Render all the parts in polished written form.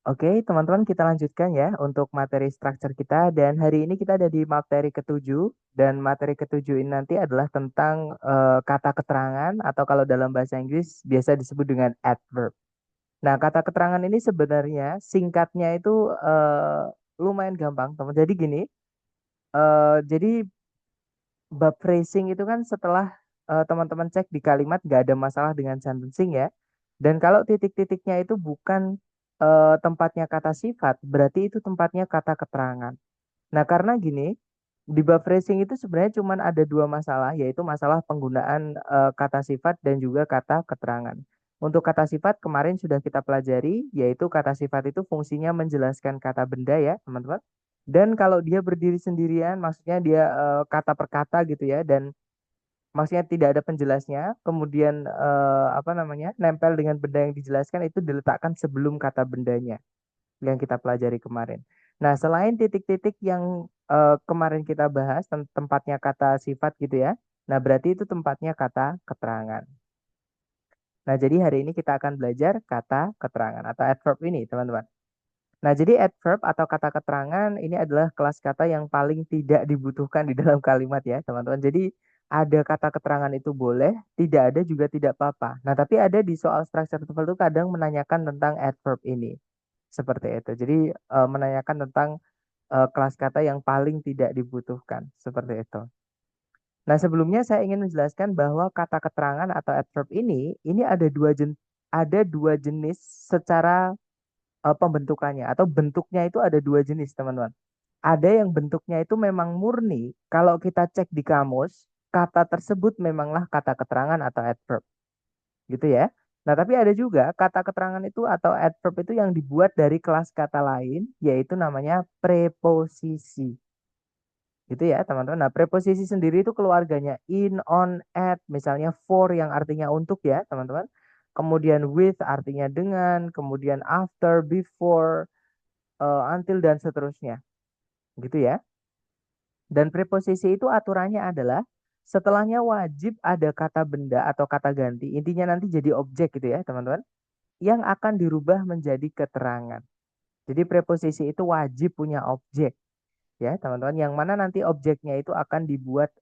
Oke, teman-teman kita lanjutkan ya untuk materi structure kita dan hari ini kita ada di materi ketujuh dan materi ketujuh ini nanti adalah tentang kata keterangan atau kalau dalam bahasa Inggris biasa disebut dengan adverb. Nah, kata keterangan ini sebenarnya singkatnya itu lumayan gampang, teman. Jadi gini, jadi bab phrasing itu kan setelah teman-teman cek di kalimat nggak ada masalah dengan sentencing ya. Dan kalau titik-titiknya itu bukan tempatnya kata sifat, berarti itu tempatnya kata keterangan. Nah, karena gini, di bab phrasing itu sebenarnya cuma ada dua masalah, yaitu masalah penggunaan kata sifat dan juga kata keterangan. Untuk kata sifat kemarin sudah kita pelajari, yaitu kata sifat itu fungsinya menjelaskan kata benda ya, teman-teman. Dan kalau dia berdiri sendirian, maksudnya dia kata per kata gitu ya, dan maksudnya tidak ada penjelasnya, kemudian apa namanya, nempel dengan benda yang dijelaskan itu diletakkan sebelum kata bendanya yang kita pelajari kemarin. Nah, selain titik-titik yang kemarin kita bahas, tempatnya kata sifat gitu ya. Nah, berarti itu tempatnya kata keterangan. Nah, jadi hari ini kita akan belajar kata keterangan atau adverb ini, teman-teman. Nah, jadi adverb atau kata keterangan ini adalah kelas kata yang paling tidak dibutuhkan di dalam kalimat ya, teman-teman. Jadi ada kata keterangan itu boleh, tidak ada juga tidak apa-apa. Nah, tapi ada di soal structure TOEFL itu kadang menanyakan tentang adverb ini. Seperti itu. Jadi menanyakan tentang kelas kata yang paling tidak dibutuhkan. Seperti itu. Nah, sebelumnya saya ingin menjelaskan bahwa kata keterangan atau adverb ini ada dua jenis secara pembentukannya atau bentuknya itu ada dua jenis, teman-teman. Ada yang bentuknya itu memang murni, kalau kita cek di kamus, kata tersebut memanglah kata keterangan atau adverb, gitu ya. Nah, tapi ada juga kata keterangan itu atau adverb itu yang dibuat dari kelas kata lain, yaitu namanya preposisi. Gitu ya, teman-teman. Nah, preposisi sendiri itu keluarganya in, on, at, misalnya for yang artinya untuk ya, teman-teman. Kemudian with artinya dengan, kemudian after, before, until dan seterusnya. Gitu ya. Dan preposisi itu aturannya adalah setelahnya wajib ada kata benda atau kata ganti. Intinya nanti jadi objek gitu ya, teman-teman. Yang akan dirubah menjadi keterangan. Jadi preposisi itu wajib punya objek ya, teman-teman. Yang mana nanti objeknya itu akan dibuat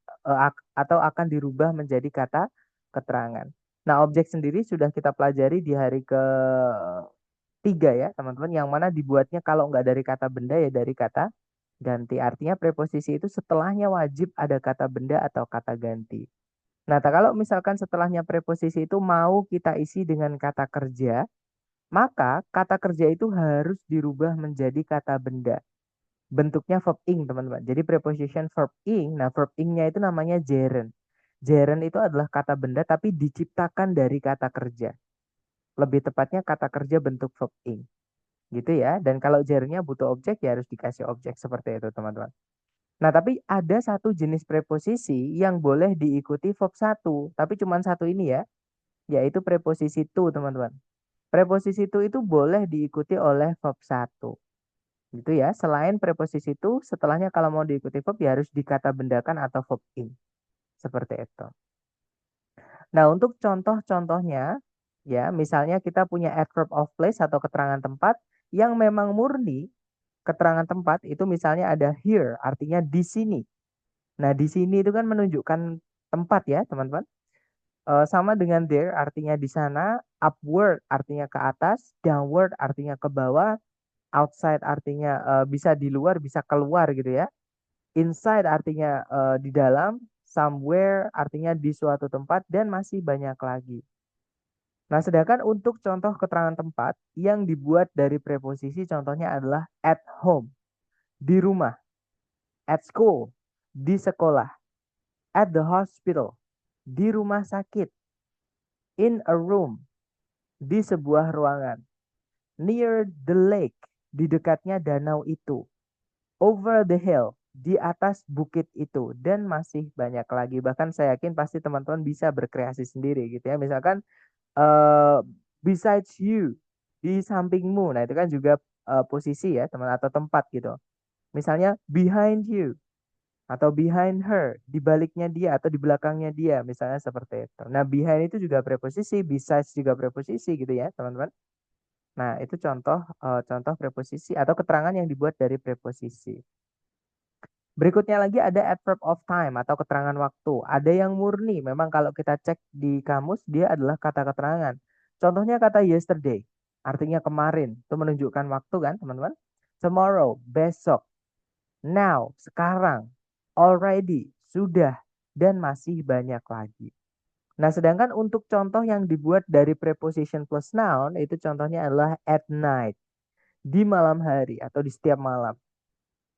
atau akan dirubah menjadi kata keterangan. Nah, objek sendiri sudah kita pelajari di hari ketiga ya, teman-teman. Yang mana dibuatnya kalau nggak dari kata benda ya dari kata ganti. Artinya preposisi itu setelahnya wajib ada kata benda atau kata ganti. Nah, kalau misalkan setelahnya preposisi itu mau kita isi dengan kata kerja, maka kata kerja itu harus dirubah menjadi kata benda. Bentuknya verb ing, teman-teman. Jadi preposition verb ing, nah verb ingnya itu namanya gerund. Gerund itu adalah kata benda tapi diciptakan dari kata kerja. Lebih tepatnya kata kerja bentuk verb ing. Gitu ya. Dan kalau gerundnya butuh objek ya harus dikasih objek seperti itu, teman-teman. Nah, tapi ada satu jenis preposisi yang boleh diikuti verb satu, tapi cuma satu ini ya, yaitu preposisi to, teman-teman. Preposisi to itu boleh diikuti oleh verb satu. Gitu ya. Selain preposisi to, setelahnya kalau mau diikuti verb ya harus dikata bendakan atau verb in. Seperti itu. Nah, untuk contoh-contohnya, ya, misalnya kita punya adverb of place atau keterangan tempat yang memang murni keterangan tempat itu misalnya ada here, artinya di sini. Nah, di sini itu kan menunjukkan tempat ya, teman-teman. Sama dengan there, artinya di sana, upward artinya ke atas, downward artinya ke bawah, outside artinya bisa di luar, bisa keluar gitu ya. Inside artinya di dalam, somewhere artinya di suatu tempat, dan masih banyak lagi. Nah, sedangkan untuk contoh keterangan tempat yang dibuat dari preposisi contohnya adalah at home, di rumah, at school, di sekolah, at the hospital, di rumah sakit, in a room, di sebuah ruangan, near the lake, di dekatnya danau itu, over the hill, di atas bukit itu, dan masih banyak lagi. Bahkan saya yakin pasti teman-teman bisa berkreasi sendiri gitu ya. Misalkan eh besides you, di sampingmu. Nah, itu kan juga posisi ya, teman atau tempat gitu. Misalnya behind you atau behind her, di baliknya dia atau di belakangnya dia, misalnya seperti itu. Nah, behind itu juga preposisi, besides juga preposisi gitu ya, teman-teman. Nah, itu contoh preposisi atau keterangan yang dibuat dari preposisi. Berikutnya lagi ada adverb of time atau keterangan waktu. Ada yang murni, memang kalau kita cek di kamus dia adalah kata keterangan. Contohnya kata yesterday, artinya kemarin. Itu menunjukkan waktu kan teman-teman. Tomorrow, besok. Now, sekarang. Already, sudah. Dan masih banyak lagi. Nah, sedangkan untuk contoh yang dibuat dari preposition plus noun, itu contohnya adalah at night. Di malam hari atau di setiap malam.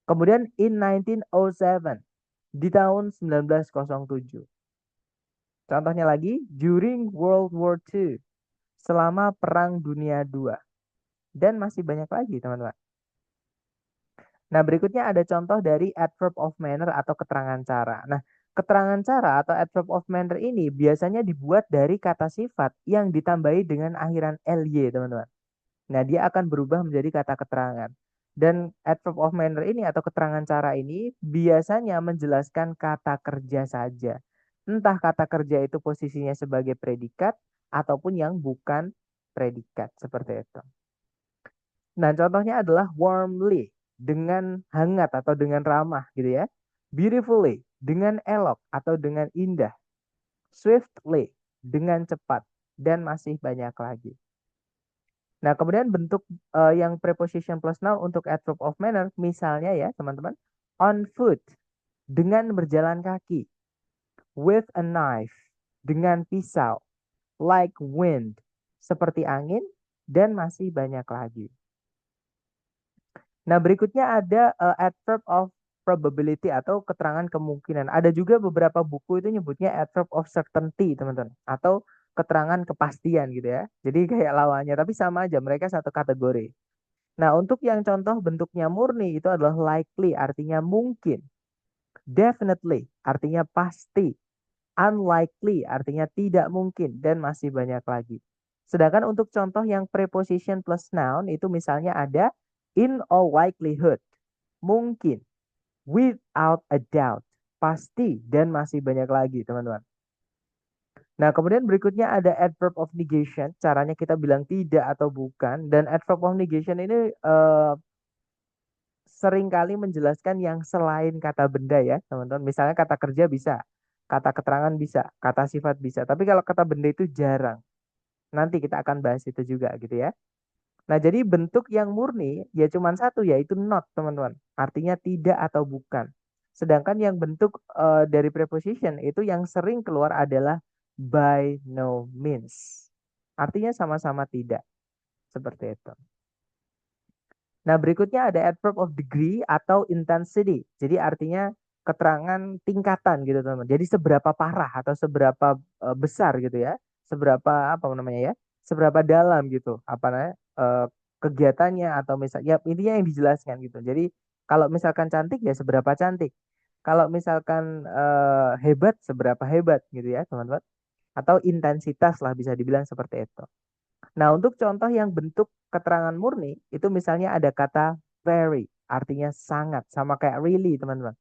Kemudian in 1907, di tahun 1907. Contohnya lagi, during World War II, selama Perang Dunia II. Dan masih banyak lagi, teman-teman. Nah, berikutnya ada contoh dari adverb of manner atau keterangan cara. Nah, keterangan cara atau adverb of manner ini biasanya dibuat dari kata sifat yang ditambahi dengan akhiran ly, teman-teman. Nah, dia akan berubah menjadi kata keterangan. Dan adverb of manner ini atau keterangan cara ini biasanya menjelaskan kata kerja saja. Entah kata kerja itu posisinya sebagai predikat ataupun yang bukan predikat seperti itu. Nah, contohnya adalah warmly dengan hangat atau dengan ramah gitu ya. Beautifully dengan elok atau dengan indah. Swiftly dengan cepat dan masih banyak lagi. Nah, kemudian bentuk yang preposition plus noun untuk adverb of manner, misalnya ya teman-teman, on foot, dengan berjalan kaki, with a knife, dengan pisau, like wind, seperti angin, dan masih banyak lagi. Nah, berikutnya ada adverb of probability atau keterangan kemungkinan. Ada juga beberapa buku itu nyebutnya adverb of certainty, teman-teman, atau keterangan kepastian gitu ya. Jadi kayak lawannya, tapi sama aja, mereka satu kategori. Nah, untuk yang contoh bentuknya murni itu adalah likely, artinya mungkin. Definitely, artinya pasti. Unlikely, artinya tidak mungkin. Dan masih banyak lagi. Sedangkan untuk contoh yang preposition plus noun itu misalnya ada in all likelihood, mungkin. Without a doubt, pasti. Dan masih banyak lagi, teman-teman. Nah, kemudian berikutnya ada adverb of negation. Caranya kita bilang tidak atau bukan. Dan adverb of negation ini seringkali menjelaskan yang selain kata benda ya, teman-teman. Misalnya kata kerja bisa, kata keterangan bisa, kata sifat bisa. Tapi kalau kata benda itu jarang. Nanti kita akan bahas itu juga gitu ya. Nah, jadi bentuk yang murni ya cuma satu yaitu not, teman-teman. Artinya tidak atau bukan. Sedangkan yang bentuk dari preposition itu yang sering keluar adalah by no means. Artinya sama-sama tidak. Seperti itu. Nah, berikutnya ada adverb of degree atau intensity. Jadi artinya keterangan tingkatan gitu, teman-teman. Jadi seberapa parah atau seberapa besar gitu ya. Seberapa apa namanya ya? Seberapa dalam gitu. Apa namanya? Kegiatannya atau misalnya ya intinya yang dijelaskan gitu. Jadi kalau misalkan cantik ya seberapa cantik. Kalau misalkan hebat seberapa hebat gitu ya, teman-teman. Atau intensitas lah bisa dibilang seperti itu. Nah, untuk contoh yang bentuk keterangan murni, itu misalnya ada kata very, artinya sangat, sama kayak really, teman-teman.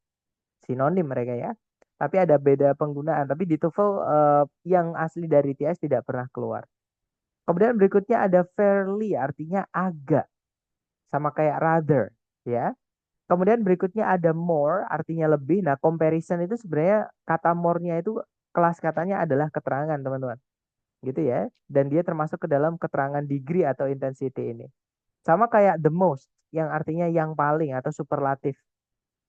Sinonim mereka ya. Tapi ada beda penggunaan. Tapi di TOEFL yang asli dari TS tidak pernah keluar. Kemudian berikutnya ada fairly, artinya agak, sama kayak rather, ya. Kemudian berikutnya ada more, artinya lebih. Nah, comparison itu sebenarnya kata more-nya itu kelas katanya adalah keterangan, teman-teman gitu ya. Dan dia termasuk ke dalam keterangan degree atau intensity ini. Sama kayak the most yang artinya yang paling atau superlatif.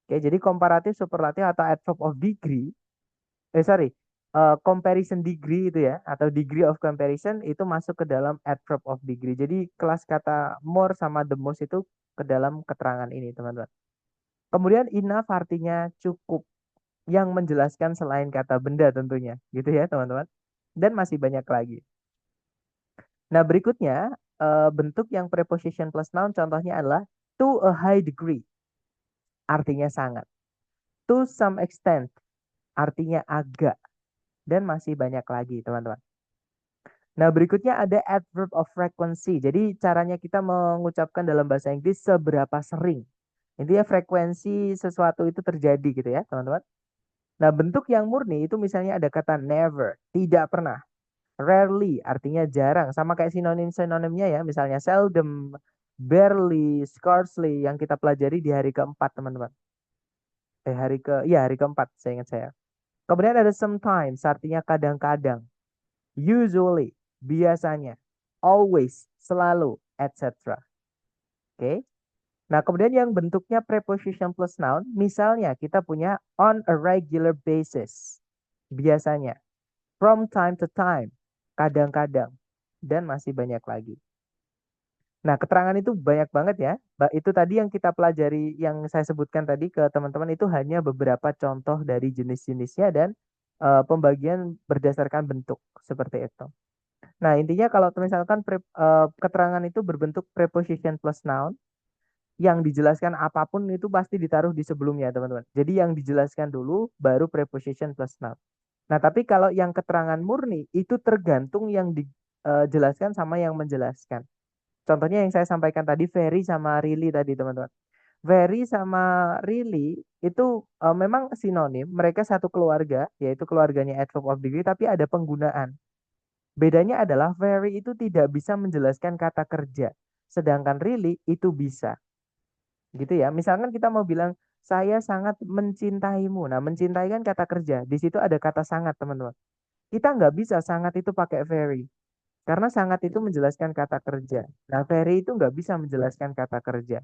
Oke, jadi komparatif, superlatif atau adverb of degree, comparison degree itu ya atau degree of comparison itu masuk ke dalam adverb of degree. Jadi kelas kata more sama the most itu ke dalam keterangan ini, teman-teman. Kemudian enough artinya cukup yang menjelaskan selain kata benda tentunya, gitu ya, teman-teman. Dan masih banyak lagi. Nah, berikutnya bentuk yang preposition plus noun contohnya adalah to a high degree, artinya sangat. To some extent, artinya agak. Dan masih banyak lagi, teman-teman. Nah, berikutnya ada adverb of frequency. Jadi, caranya kita mengucapkan dalam bahasa Inggris seberapa sering. Intinya frekuensi sesuatu itu terjadi gitu ya, teman-teman. Nah, bentuk yang murni itu misalnya ada kata never, tidak pernah. Rarely artinya jarang, sama kayak sinonim-sinonimnya ya, misalnya seldom, barely, scarcely yang kita pelajari di hari keempat, teman-teman. Hari keempat, saya ingat saya. Kemudian ada sometimes, artinya kadang-kadang. Usually, biasanya. Always, selalu, etc. Oke. Nah, kemudian yang bentuknya preposition plus noun, misalnya kita punya on a regular basis. Biasanya. From time to time. Kadang-kadang. Dan masih banyak lagi. Nah, keterangan itu banyak banget ya. Itu tadi yang kita pelajari, yang saya sebutkan tadi ke teman-teman itu hanya beberapa contoh dari jenis-jenisnya dan pembagian berdasarkan bentuk seperti itu. Nah, intinya kalau misalkan keterangan itu berbentuk preposition plus noun, yang dijelaskan apapun itu pasti ditaruh di sebelumnya, teman-teman. Jadi yang dijelaskan dulu baru preposition plus noun. Nah, tapi kalau yang keterangan murni itu tergantung yang dijelaskan sama yang menjelaskan. Contohnya yang saya sampaikan tadi, very sama really tadi, teman-teman. Very sama really itu memang sinonim, mereka satu keluarga, yaitu keluarganya adverb of degree, tapi ada penggunaan. Bedanya adalah very itu tidak bisa menjelaskan kata kerja, sedangkan really itu bisa. Gitu ya. Misalkan kita mau bilang, saya sangat mencintaimu. Nah, mencintai kan kata kerja. Di situ ada kata sangat, teman-teman. Kita nggak bisa sangat itu pakai very. Karena sangat itu menjelaskan kata kerja. Nah, very itu nggak bisa menjelaskan kata kerja.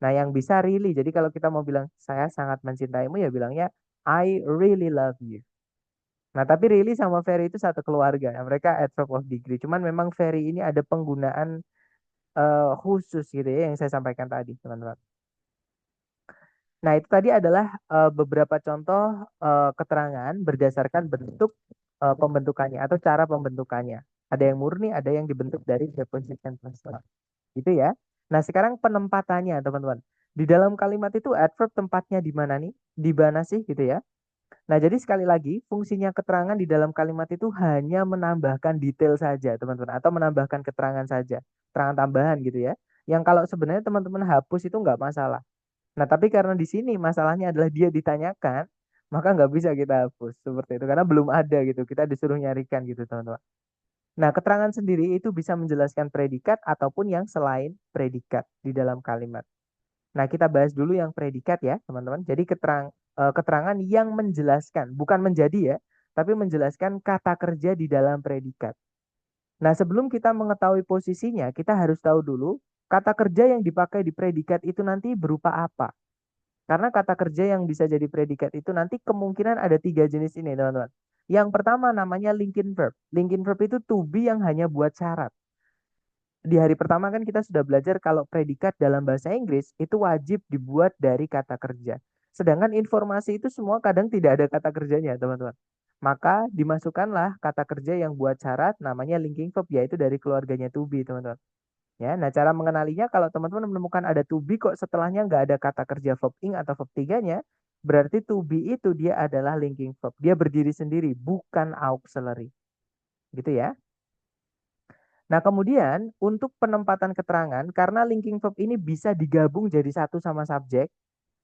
Nah, yang bisa really. Jadi kalau kita mau bilang, saya sangat mencintaimu, ya bilangnya, I really love you. Nah, tapi really sama very itu satu keluarga. Nah, mereka adverb of degree. Cuman memang very ini ada penggunaan khusus gitu ya, yang saya sampaikan tadi, teman-teman. Nah, itu tadi adalah beberapa contoh keterangan berdasarkan bentuk pembentukannya atau cara pembentukannya. Ada yang murni, ada yang dibentuk dari preposition plus noun. Gitu ya. Nah, sekarang penempatannya, teman-teman. Di dalam kalimat itu adverb tempatnya di mana nih? Di mana sih gitu ya? Nah, jadi sekali lagi, fungsinya keterangan di dalam kalimat itu hanya menambahkan detail saja, teman-teman, atau menambahkan keterangan saja, keterangan tambahan gitu ya. Yang kalau sebenarnya teman-teman hapus itu nggak masalah. Nah, tapi karena di sini masalahnya adalah dia ditanyakan, maka nggak bisa kita hapus seperti itu karena belum ada gitu. Kita disuruh nyarikan gitu, teman-teman. Nah, keterangan sendiri itu bisa menjelaskan predikat ataupun yang selain predikat di dalam kalimat. Nah, kita bahas dulu yang predikat ya, teman-teman. Jadi keterangan yang menjelaskan, bukan menjadi ya, tapi menjelaskan kata kerja di dalam predikat. Nah, sebelum kita mengetahui posisinya, kita harus tahu dulu kata kerja yang dipakai di predikat itu nanti berupa apa. Karena kata kerja yang bisa jadi predikat itu nanti kemungkinan ada tiga jenis ini, teman-teman. Yang pertama namanya linking verb. Linking verb itu to be yang hanya buat syarat. Di hari pertama kan kita sudah belajar kalau predikat dalam bahasa Inggris itu wajib dibuat dari kata kerja. Sedangkan informasi itu semua kadang tidak ada kata kerjanya, teman-teman. Maka dimasukkanlah kata kerja yang buat syarat namanya linking verb, yaitu dari keluarganya to be, teman-teman. Ya, nah cara mengenalinya kalau teman-teman menemukan ada to be kok setelahnya nggak ada kata kerja verb ing atau verb tiganya, berarti to be itu dia adalah linking verb. Dia berdiri sendiri, bukan auxiliary. Gitu ya. Nah, kemudian untuk penempatan keterangan, karena linking verb ini bisa digabung jadi satu sama subjek,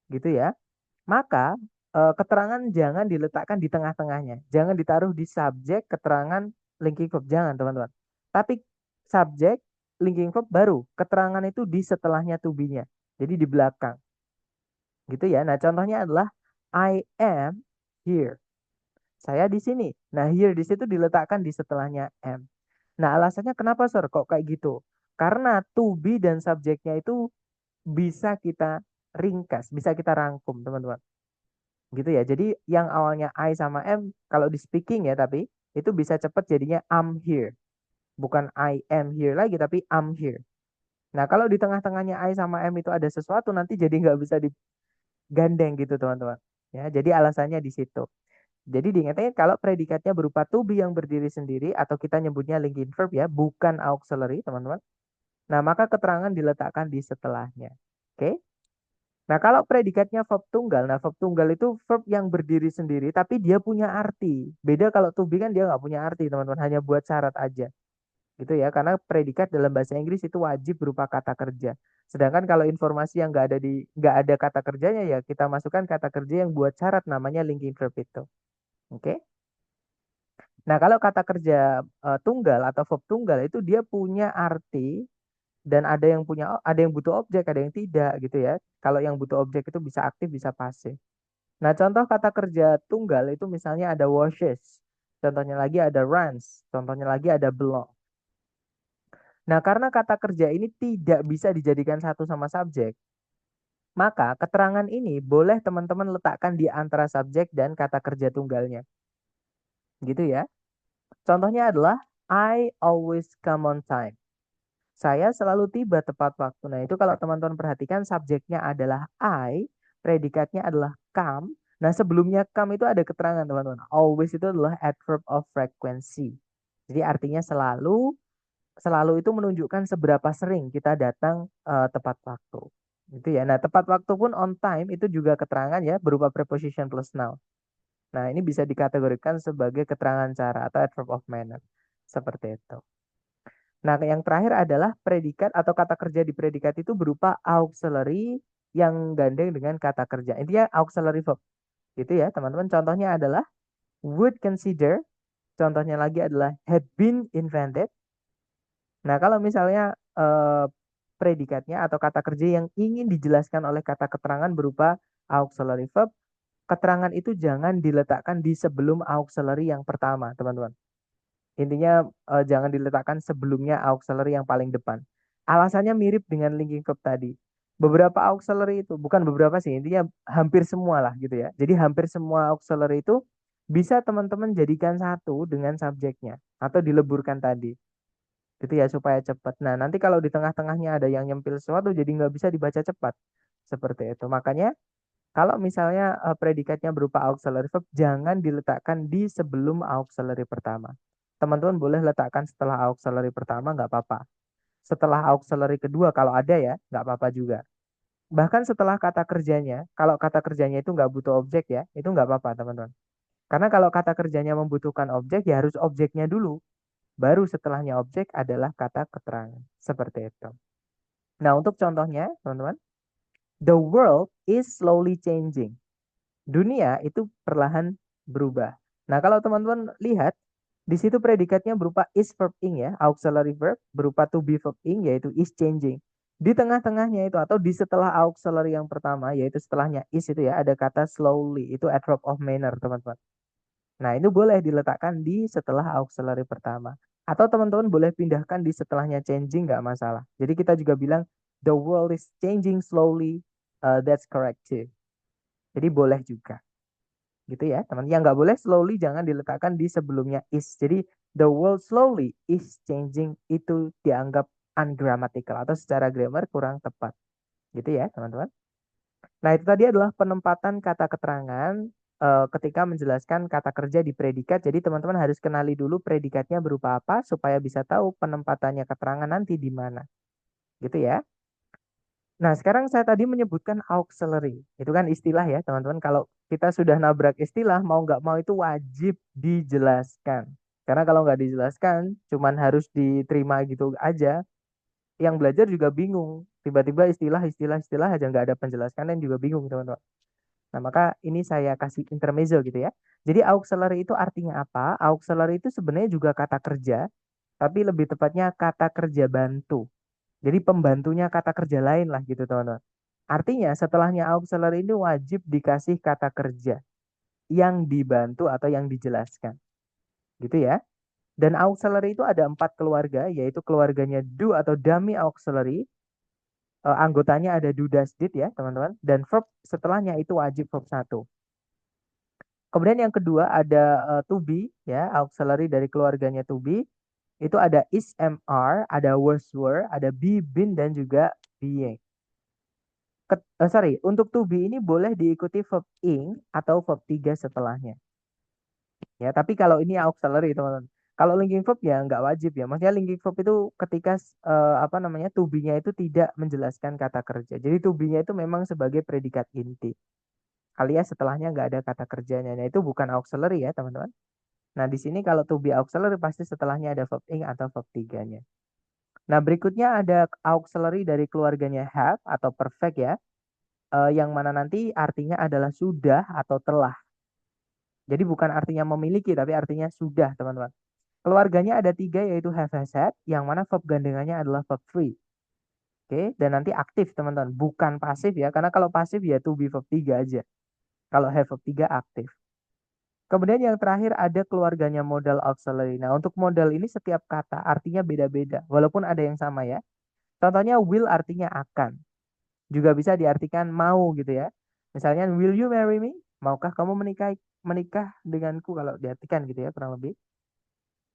gitu ya, maka keterangan jangan diletakkan di tengah-tengahnya. Jangan ditaruh di subjek, keterangan, linking verb. Jangan, teman-teman. Tapi subjek, linking verb baru. Keterangan itu di setelahnya to be-nya. Jadi di belakang. Gitu ya. Nah, contohnya adalah I am here. Saya di sini. Nah, here di situ diletakkan di setelahnya am. Nah, alasannya kenapa, Sir? Kok kayak gitu? Karena to be dan subjeknya itu bisa kita ringkas, bisa kita rangkum, teman-teman. Gitu ya. Jadi yang awalnya I sama am, kalau di speaking ya, tapi itu bisa cepat jadinya I'm here. Bukan I am here lagi, tapi I'm here. Nah, kalau di tengah-tengahnya I sama am itu ada sesuatu, nanti jadi nggak bisa digandeng gitu, teman-teman. Ya, jadi alasannya di situ. Jadi diingatkan kalau predikatnya berupa to be yang berdiri sendiri atau kita nyebutnya linking verb ya, bukan auxiliary, teman-teman. Nah, maka keterangan diletakkan di setelahnya. Oke? Nah, kalau predikatnya verb tunggal, nah verb tunggal itu verb yang berdiri sendiri, tapi dia punya arti. Beda kalau to be kan dia nggak punya arti, teman-teman, hanya buat syarat aja. Gitu ya, karena predikat dalam bahasa Inggris itu wajib berupa kata kerja. Sedangkan kalau informasi yang nggak ada kata kerjanya ya kita masukkan kata kerja yang buat syarat namanya linking verb itu. Oke? Nah, kalau kata kerja tunggal atau verb tunggal itu dia punya arti dan ada yang butuh objek, ada yang tidak gitu ya. Kalau yang butuh objek itu bisa aktif, bisa pasif. Nah, contoh kata kerja tunggal itu misalnya ada washes, contohnya lagi ada runs, contohnya lagi ada belong. Nah, karena kata kerja ini tidak bisa dijadikan satu sama subjek, maka keterangan ini boleh teman-teman letakkan di antara subjek dan kata kerja tunggalnya. Gitu ya. Contohnya adalah I always come on time. Saya selalu tiba tepat waktu. Nah, itu kalau teman-teman perhatikan subjeknya adalah I, predikatnya adalah come. Nah, sebelumnya come itu ada keterangan, teman-teman. Always itu adalah adverb of frequency. Jadi artinya selalu, selalu itu menunjukkan seberapa sering kita datang tepat waktu. Itu ya. Nah, tepat waktu pun on time itu juga keterangan ya berupa preposition plus noun. Nah, ini bisa dikategorikan sebagai keterangan cara atau adverb of manner. Seperti itu. Nah, yang terakhir adalah predikat atau kata kerja di predikat itu berupa auxiliary yang gandeng dengan kata kerja. Intinya auxiliary verb. Gitu ya, teman-teman. Contohnya adalah would consider. Contohnya lagi adalah had been invented. Nah, kalau misalnya predikatnya atau kata kerja yang ingin dijelaskan oleh kata keterangan berupa auxiliary verb, keterangan itu jangan diletakkan di sebelum auxiliary yang pertama, teman-teman. Intinya jangan diletakkan sebelumnya auxiliary yang paling depan. Alasannya mirip dengan linking verb tadi. Beberapa auxiliary itu, bukan beberapa sih, intinya hampir semua lah gitu ya. Jadi hampir semua auxiliary itu bisa teman-teman jadikan satu dengan subjeknya atau dileburkan tadi. Gitu ya supaya cepat. Nah, nanti kalau di tengah-tengahnya ada yang nyempil sesuatu jadi nggak bisa dibaca cepat. Seperti itu. Makanya kalau misalnya predikatnya berupa auxiliary verb, jangan diletakkan di sebelum auxiliary pertama. Teman-teman boleh letakkan setelah auxiliary pertama, nggak apa-apa. Setelah auxiliary kedua, kalau ada ya, nggak apa-apa juga. Bahkan setelah kata kerjanya, kalau kata kerjanya itu nggak butuh objek ya, itu nggak apa-apa, teman-teman. Karena kalau kata kerjanya membutuhkan objek, ya harus objeknya dulu. Baru setelahnya objek adalah kata keterangan. Seperti itu. Nah, untuk contohnya, teman-teman, the world is slowly changing. Dunia itu perlahan berubah. Nah, kalau teman-teman lihat, di situ predikatnya berupa is verb ing ya, auxiliary verb berupa to be verb ing yaitu is changing. Di tengah-tengahnya itu atau di setelah auxiliary yang pertama yaitu setelahnya is itu ya ada kata slowly itu adverb of manner teman-teman. Nah, itu boleh diletakkan di setelah auxiliary pertama. Atau teman-teman boleh pindahkan di setelahnya changing nggak masalah. Jadi kita juga bilang the world is changing slowly. That's correct too. Jadi boleh juga gitu ya teman. Yang nggak boleh slowly jangan diletakkan di sebelumnya is. Jadi the world slowly is changing itu dianggap ungrammatical atau secara grammar kurang tepat gitu ya teman-teman. Nah, itu tadi adalah penempatan kata keterangan ketika menjelaskan kata kerja di predikat. Jadi teman-teman harus kenali dulu predikatnya berupa apa supaya bisa tahu penempatannya keterangan nanti di mana gitu ya. Nah, sekarang saya tadi menyebutkan auxiliary. Itu kan istilah ya, teman-teman. Kalau kita sudah nabrak istilah, mau nggak mau itu wajib dijelaskan. Karena kalau nggak dijelaskan, cuman harus diterima gitu aja. Yang belajar juga bingung. Tiba-tiba istilah aja nggak ada penjelasan dan juga bingung, teman-teman. Nah, maka ini saya kasih intermezzo gitu ya. Jadi auxiliary itu artinya apa? Auxiliary itu sebenarnya juga kata kerja, tapi lebih tepatnya kata kerja bantu. Jadi pembantunya kata kerja lain lah gitu teman-teman. Artinya setelahnya auxiliary ini wajib dikasih kata kerja yang dibantu atau yang dijelaskan. Gitu ya. Dan auxiliary itu ada 4 keluarga, yaitu keluarganya do atau dummy auxiliary. Anggotanya ada do, does, did ya teman-teman. Dan verb setelahnya itu wajib verb 1. Kemudian yang kedua ada to be ya, auxiliary dari keluarganya to be. Itu ada is, am, are, ada was, were, ada be, been, dan juga being. Sorry, untuk to be ini boleh diikuti verb ing atau verb 3 setelahnya. Ya, tapi kalau ini auxiliary teman-teman. Kalau linking verb ya nggak wajib ya. Maksudnya linking verb itu ketika apa namanya to be-nya itu tidak menjelaskan kata kerja. Jadi to be-nya itu memang sebagai predikat inti. Alias setelahnya nggak ada kata kerjanya. Nah, itu bukan auxiliary ya teman-teman. Nah, di sini kalau to be auxiliary pasti setelahnya ada verb ing atau verb 3-nya. Nah, berikutnya ada auxiliary dari keluarganya have atau perfect ya. Yang mana nanti artinya adalah sudah atau telah. Jadi bukan artinya memiliki, tapi artinya sudah, teman-teman. Keluarganya ada tiga, yaitu have, has, had, yang mana verb gandengannya adalah verb three. Oke, dan nanti aktif, teman-teman. Bukan pasif ya, karena kalau pasif ya to be verb 3 aja. Kalau have verb 3 aktif. Kemudian yang terakhir ada keluarganya modal auxiliary. Nah, untuk modal ini setiap kata artinya beda-beda, walaupun ada yang sama ya. Contohnya will artinya akan. Juga bisa diartikan mau gitu ya. Misalnya, will you marry me? Maukah kamu menikah denganku, kalau diartikan gitu ya, kurang lebih.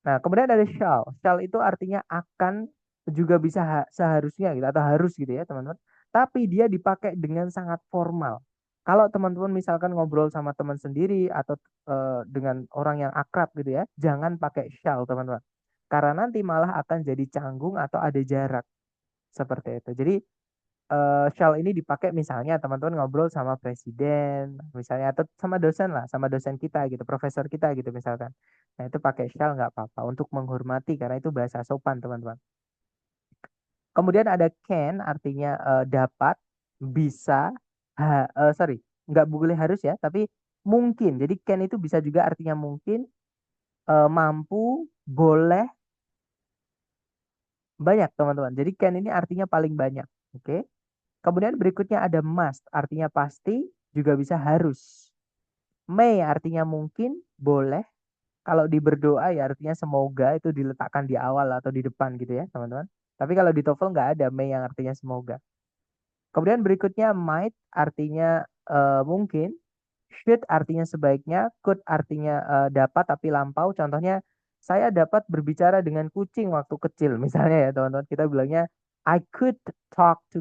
Nah, kemudian ada shall. Shall itu artinya akan, juga bisa seharusnya gitu atau harus gitu ya, teman-teman. Tapi dia dipakai dengan sangat formal. Kalau teman-teman misalkan ngobrol sama teman sendiri atau dengan orang yang akrab gitu ya, jangan pakai shall, teman-teman. Karena nanti malah akan jadi canggung atau ada jarak seperti itu. Jadi shall ini dipakai misalnya teman-teman ngobrol sama presiden, misalnya atau sama dosen lah, sama dosen kita gitu, profesor kita gitu misalkan. Nah itu pakai shall nggak apa-apa untuk menghormati karena itu bahasa sopan teman-teman. Kemudian ada can artinya dapat, bisa, sorry, nggak boleh harus ya, tapi mungkin. Jadi can itu bisa juga artinya mungkin, mampu, boleh, banyak teman-teman. Jadi can ini artinya paling banyak. Oke. Kemudian berikutnya ada must, artinya pasti, juga bisa harus. May artinya mungkin, boleh. Kalau di berdoa ya artinya semoga, itu diletakkan di awal atau di depan gitu ya teman-teman. Tapi kalau di TOEFL nggak ada may yang artinya semoga. Kemudian berikutnya might artinya mungkin. Should artinya sebaiknya. Could artinya dapat tapi lampau. Contohnya, saya dapat berbicara dengan kucing waktu kecil. Misalnya ya teman-teman, kita bilangnya I could talk to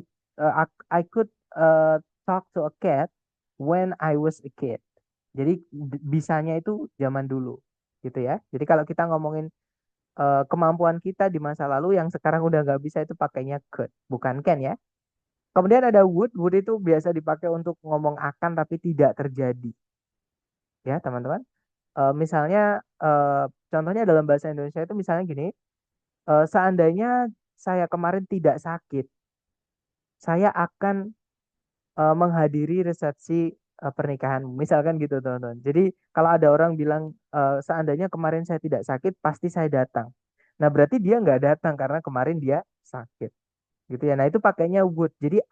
I could talk to a cat when I was a kid. Jadi bisanya itu zaman dulu gitu ya. Jadi kalau kita ngomongin kemampuan kita di masa lalu yang sekarang udah nggak bisa, itu pakainya could, bukan can ya. Kemudian ada would. Would itu biasa dipakai untuk ngomong akan tapi tidak terjadi ya teman-teman. Misalnya contohnya dalam bahasa Indonesia itu misalnya gini, seandainya saya kemarin tidak sakit, saya akan menghadiri resepsi pernikahan. Misalkan gitu teman-teman. Jadi kalau ada orang bilang seandainya kemarin saya tidak sakit, pasti saya datang. Nah berarti dia nggak datang karena kemarin dia sakit, gitu ya. Nah itu pakainya would. Jadi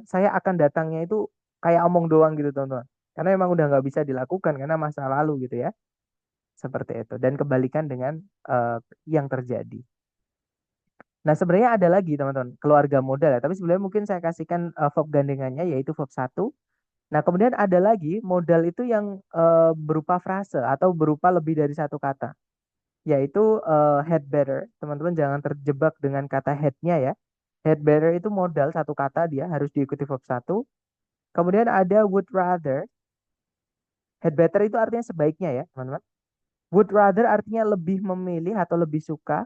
saya akan datangnya itu kayak omong doang gitu teman-teman. Karena memang udah nggak bisa dilakukan karena masa lalu gitu ya. Seperti itu. Dan kebalikan dengan eh, yang terjadi. Nah, sebenarnya ada lagi teman-teman, keluarga modal ya. Tapi sebenarnya mungkin saya kasihkan verb gandengannya yaitu verb satu. Nah, kemudian ada lagi modal itu yang berupa frase atau berupa lebih dari satu kata, yaitu had better. Teman-teman jangan terjebak dengan kata had-nya ya. Had better itu modal satu kata, dia harus diikuti verb satu. Kemudian ada would rather. Had better itu artinya sebaiknya ya, teman-teman. Would rather artinya lebih memilih atau lebih suka.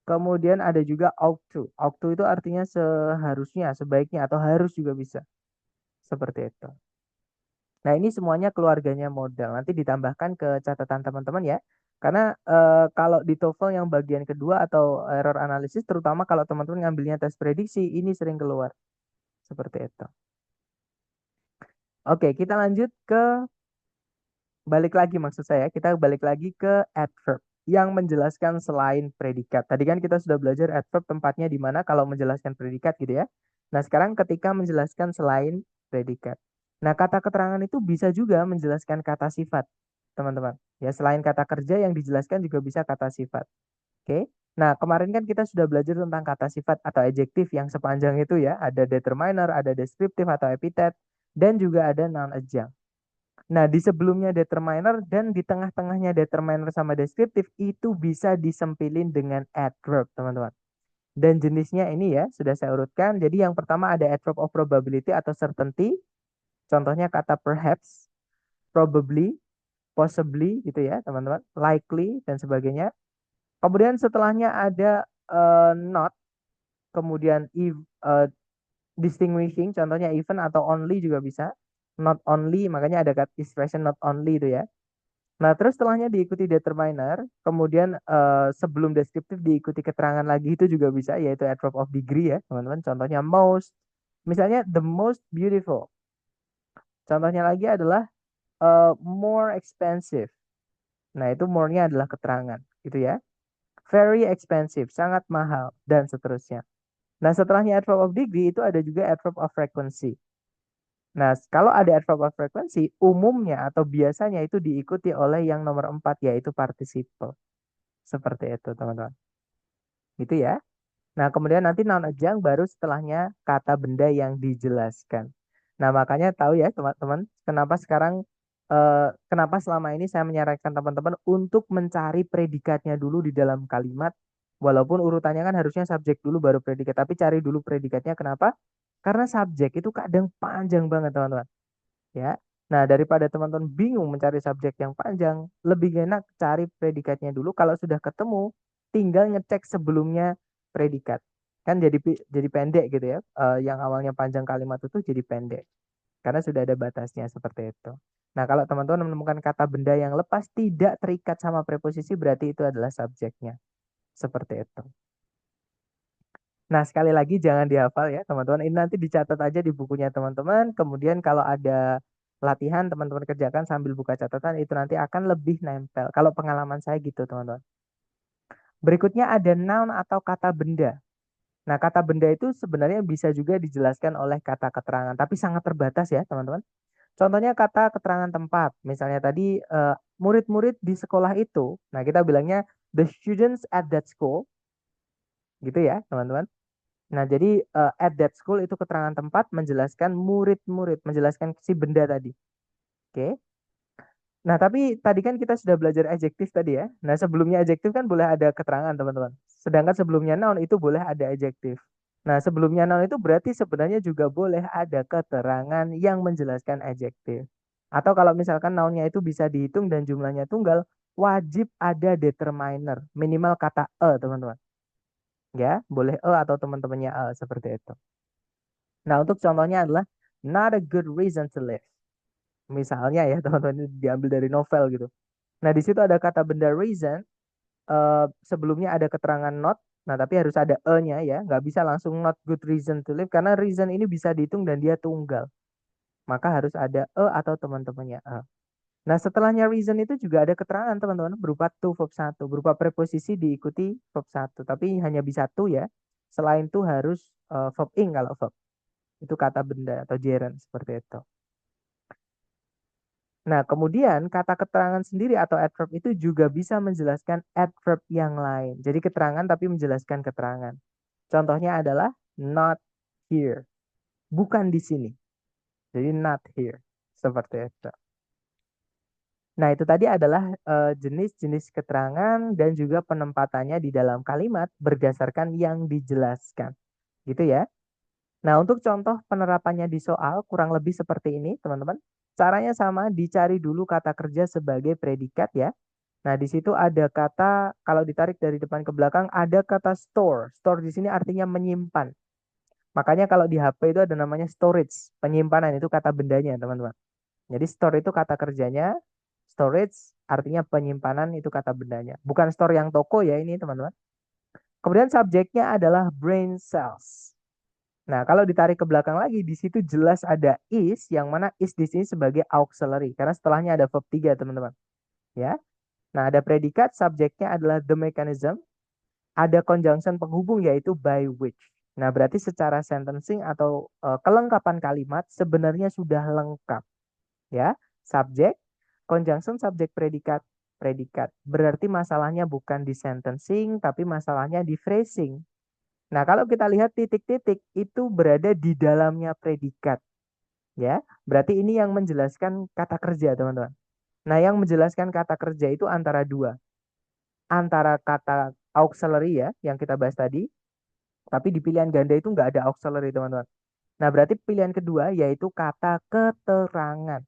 Kemudian ada juga ought to. Ought to itu artinya seharusnya, sebaiknya, atau harus juga bisa. Seperti itu. Nah, ini semuanya keluarganya modal. Nanti ditambahkan ke catatan teman-teman ya. Karena kalau di TOEFL yang bagian kedua atau error analisis, terutama kalau teman-teman ngambilnya tes prediksi, ini sering keluar. Seperti itu. Oke, kita lanjut ke, balik lagi maksud saya, kita balik lagi ke adverb yang menjelaskan selain predikat. Tadi kan kita sudah belajar adverb tempatnya di mana kalau menjelaskan predikat gitu ya. Nah, sekarang ketika menjelaskan selain predikat. Nah, kata keterangan itu bisa juga menjelaskan kata sifat, teman-teman. Ya, selain kata kerja yang dijelaskan juga bisa kata sifat. Oke. Nah, kemarin kan kita sudah belajar tentang kata sifat atau adjektif yang sepanjang itu ya. Ada determiner, ada deskriptif atau epithet, dan juga ada noun adjunct. Nah, di sebelumnya determiner dan di tengah-tengahnya determiner sama deskriptif itu bisa disempilin dengan adverb, teman-teman. Dan jenisnya ini ya, sudah saya urutkan. Jadi yang pertama ada adverb of probability atau certainty. Contohnya kata perhaps, probably, possibly gitu ya, teman-teman. Likely dan sebagainya. Kemudian setelahnya ada not, kemudian if, distinguishing, contohnya even atau only juga bisa. Not only, makanya ada kata expression not only itu ya. Nah, terus setelahnya diikuti determiner, kemudian sebelum deskriptif diikuti keterangan lagi itu juga bisa, yaitu adverb of degree ya, teman-teman. Contohnya most, misalnya the most beautiful. Contohnya lagi adalah more expensive. Nah, itu more-nya adalah keterangan, gitu ya. Very expensive, sangat mahal, dan seterusnya. Nah, setelahnya adverb of degree itu ada juga adverb of frequency. Nah, kalau ada adverb of frequency, umumnya atau biasanya itu diikuti oleh yang nomor 4, yaitu participle. Seperti itu, teman-teman. Gitu ya. Nah, kemudian nanti noun adjunct baru setelahnya kata benda yang dijelaskan. Nah, makanya tahu ya, teman-teman, kenapa sekarang, kenapa selama ini saya menyarankan teman-teman untuk mencari predikatnya dulu di dalam kalimat. Walaupun urutannya kan harusnya subjek dulu baru predikat, tapi cari dulu predikatnya. Kenapa? Karena subjek itu kadang panjang banget, teman-teman. Ya. Nah, daripada teman-teman bingung mencari subjek yang panjang, lebih enak cari predikatnya dulu. Kalau sudah ketemu, tinggal ngecek sebelumnya predikat. Kan jadi pendek gitu ya. Yang awalnya panjang kalimat itu jadi pendek. Karena sudah ada batasnya seperti itu. Nah, kalau teman-teman menemukan kata benda yang lepas tidak terikat sama preposisi, berarti itu adalah subjeknya. Seperti itu. Nah, sekali lagi jangan dihafal ya, teman-teman. Ini nanti dicatat aja di bukunya teman-teman. Kemudian kalau ada latihan, teman-teman kerjakan sambil buka catatan, itu nanti akan lebih nempel. Kalau pengalaman saya gitu, teman-teman. Berikutnya ada noun atau kata benda. Nah, kata benda itu sebenarnya bisa juga dijelaskan oleh kata keterangan, tapi sangat terbatas ya, teman-teman. Contohnya kata keterangan tempat. Misalnya tadi murid-murid di sekolah itu. Nah, kita bilangnya the students at that school. Gitu ya, teman-teman. Nah, jadi at that school itu keterangan tempat menjelaskan murid-murid, menjelaskan si benda tadi. Oke. Nah, tapi tadi kan kita sudah belajar adjektif tadi ya. Nah, sebelumnya adjektif kan boleh ada keterangan, teman-teman. Sedangkan sebelumnya noun itu boleh ada adjektif. Nah, sebelumnya noun itu berarti sebenarnya juga boleh ada keterangan yang menjelaskan adjektif. Atau kalau misalkan nounnya itu bisa dihitung dan jumlahnya tunggal, wajib ada determiner, minimal kata teman-teman. Ya, boleh atau teman-temannya seperti itu. Nah, untuk contohnya adalah not a good reason to live. Misalnya ya, teman-teman, ini diambil dari novel gitu. Nah, di situ ada kata benda reason, sebelumnya ada keterangan not, nah tapi harus ada nya ya, nggak bisa langsung not good reason to live, karena reason ini bisa dihitung dan dia tunggal. Maka harus ada atau teman-temannya Nah, setelahnya reason itu juga ada keterangan, teman-teman, berupa to verb satu, berupa preposisi diikuti verb satu, tapi hanya bisa to ya. Selain itu harus verb ing kalau verb. Itu kata benda atau gerund seperti itu. Nah, kemudian kata keterangan sendiri atau adverb itu juga bisa menjelaskan adverb yang lain. Jadi keterangan tapi menjelaskan keterangan. Contohnya adalah not here. Bukan di sini. Jadi not here. Seperti itu. Nah, itu tadi adalah jenis-jenis keterangan dan juga penempatannya di dalam kalimat berdasarkan yang dijelaskan. Gitu ya. Nah, untuk contoh penerapannya di soal kurang lebih seperti ini, teman-teman. Caranya sama, dicari dulu kata kerja sebagai predikat ya. Nah, di situ ada kata, kalau ditarik dari depan ke belakang, ada kata store. Store di sini artinya menyimpan. Makanya kalau di HP itu ada namanya storage, penyimpanan, itu kata bendanya, teman-teman. Jadi store itu kata kerjanya, storage artinya penyimpanan, itu kata bendanya. Bukan store yang toko ya ini, teman-teman. Kemudian subjeknya adalah brain cells. Nah, kalau ditarik ke belakang lagi, di situ jelas ada is, yang mana is di sini sebagai auxiliary, karena setelahnya ada verb 3, teman-teman. Ya. Nah, ada predikat, subjeknya adalah the mechanism, ada conjunction penghubung yaitu by which. Nah, berarti secara sentencing atau kelengkapan kalimat sebenarnya sudah lengkap. Ya, subjek, conjunction, subjek, predikat, predikat. Berarti masalahnya bukan di sentencing, tapi masalahnya di phrasing. Nah, kalau kita lihat titik-titik itu berada di dalamnya predikat. Ya, berarti ini yang menjelaskan kata kerja, teman-teman. Nah, yang menjelaskan kata kerja itu antara dua. Antara kata auxiliary ya, yang kita bahas tadi, tapi di pilihan ganda itu nggak ada auxiliary, teman-teman. Nah, berarti pilihan kedua yaitu kata keterangan.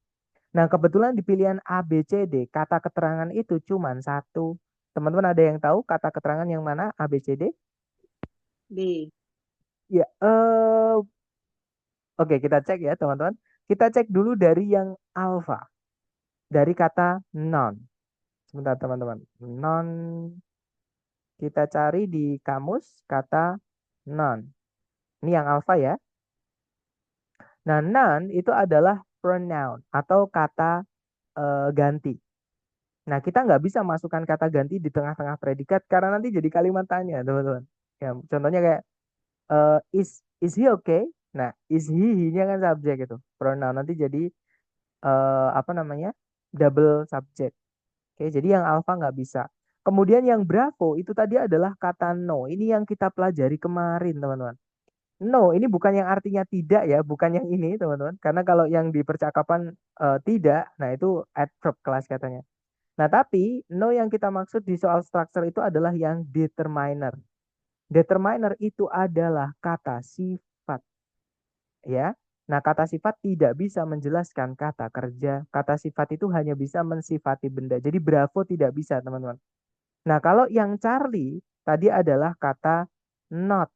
Nah, kebetulan di pilihan A, B, C, D, kata keterangan itu cuma satu. Teman-teman ada yang tahu kata keterangan yang mana A, B, C, D? B. Ya, oke, kita cek ya, teman-teman. Kita cek dulu dari yang alfa, dari kata non. Sebentar, teman-teman. Non, kita cari di kamus kata non. Ini yang alfa ya. Nah, non itu adalah pronoun atau kata ganti. Nah, kita nggak bisa masukkan kata ganti di tengah-tengah predikat karena nanti jadi kalimat tanya, teman-teman. Ya, contohnya kayak is he okay? Nah, is he-nya kan subjek itu. Pronoun nanti jadi apa namanya? Double subject. Oke, jadi yang alpha nggak bisa. Kemudian yang bravo itu tadi adalah kata no. Ini yang kita pelajari kemarin, teman-teman. No, ini bukan yang artinya tidak ya, bukan yang ini, teman-teman. Karena kalau yang di percakapan tidak, nah itu adverb kelas katanya. Nah, tapi no yang kita maksud di soal structure itu adalah yang determiner. Determiner itu adalah kata sifat, ya. Nah, kata sifat tidak bisa menjelaskan kata kerja. Kata sifat itu hanya bisa mensifati benda. Jadi bravo tidak bisa, teman-teman. Nah, kalau yang Charlie tadi adalah kata not.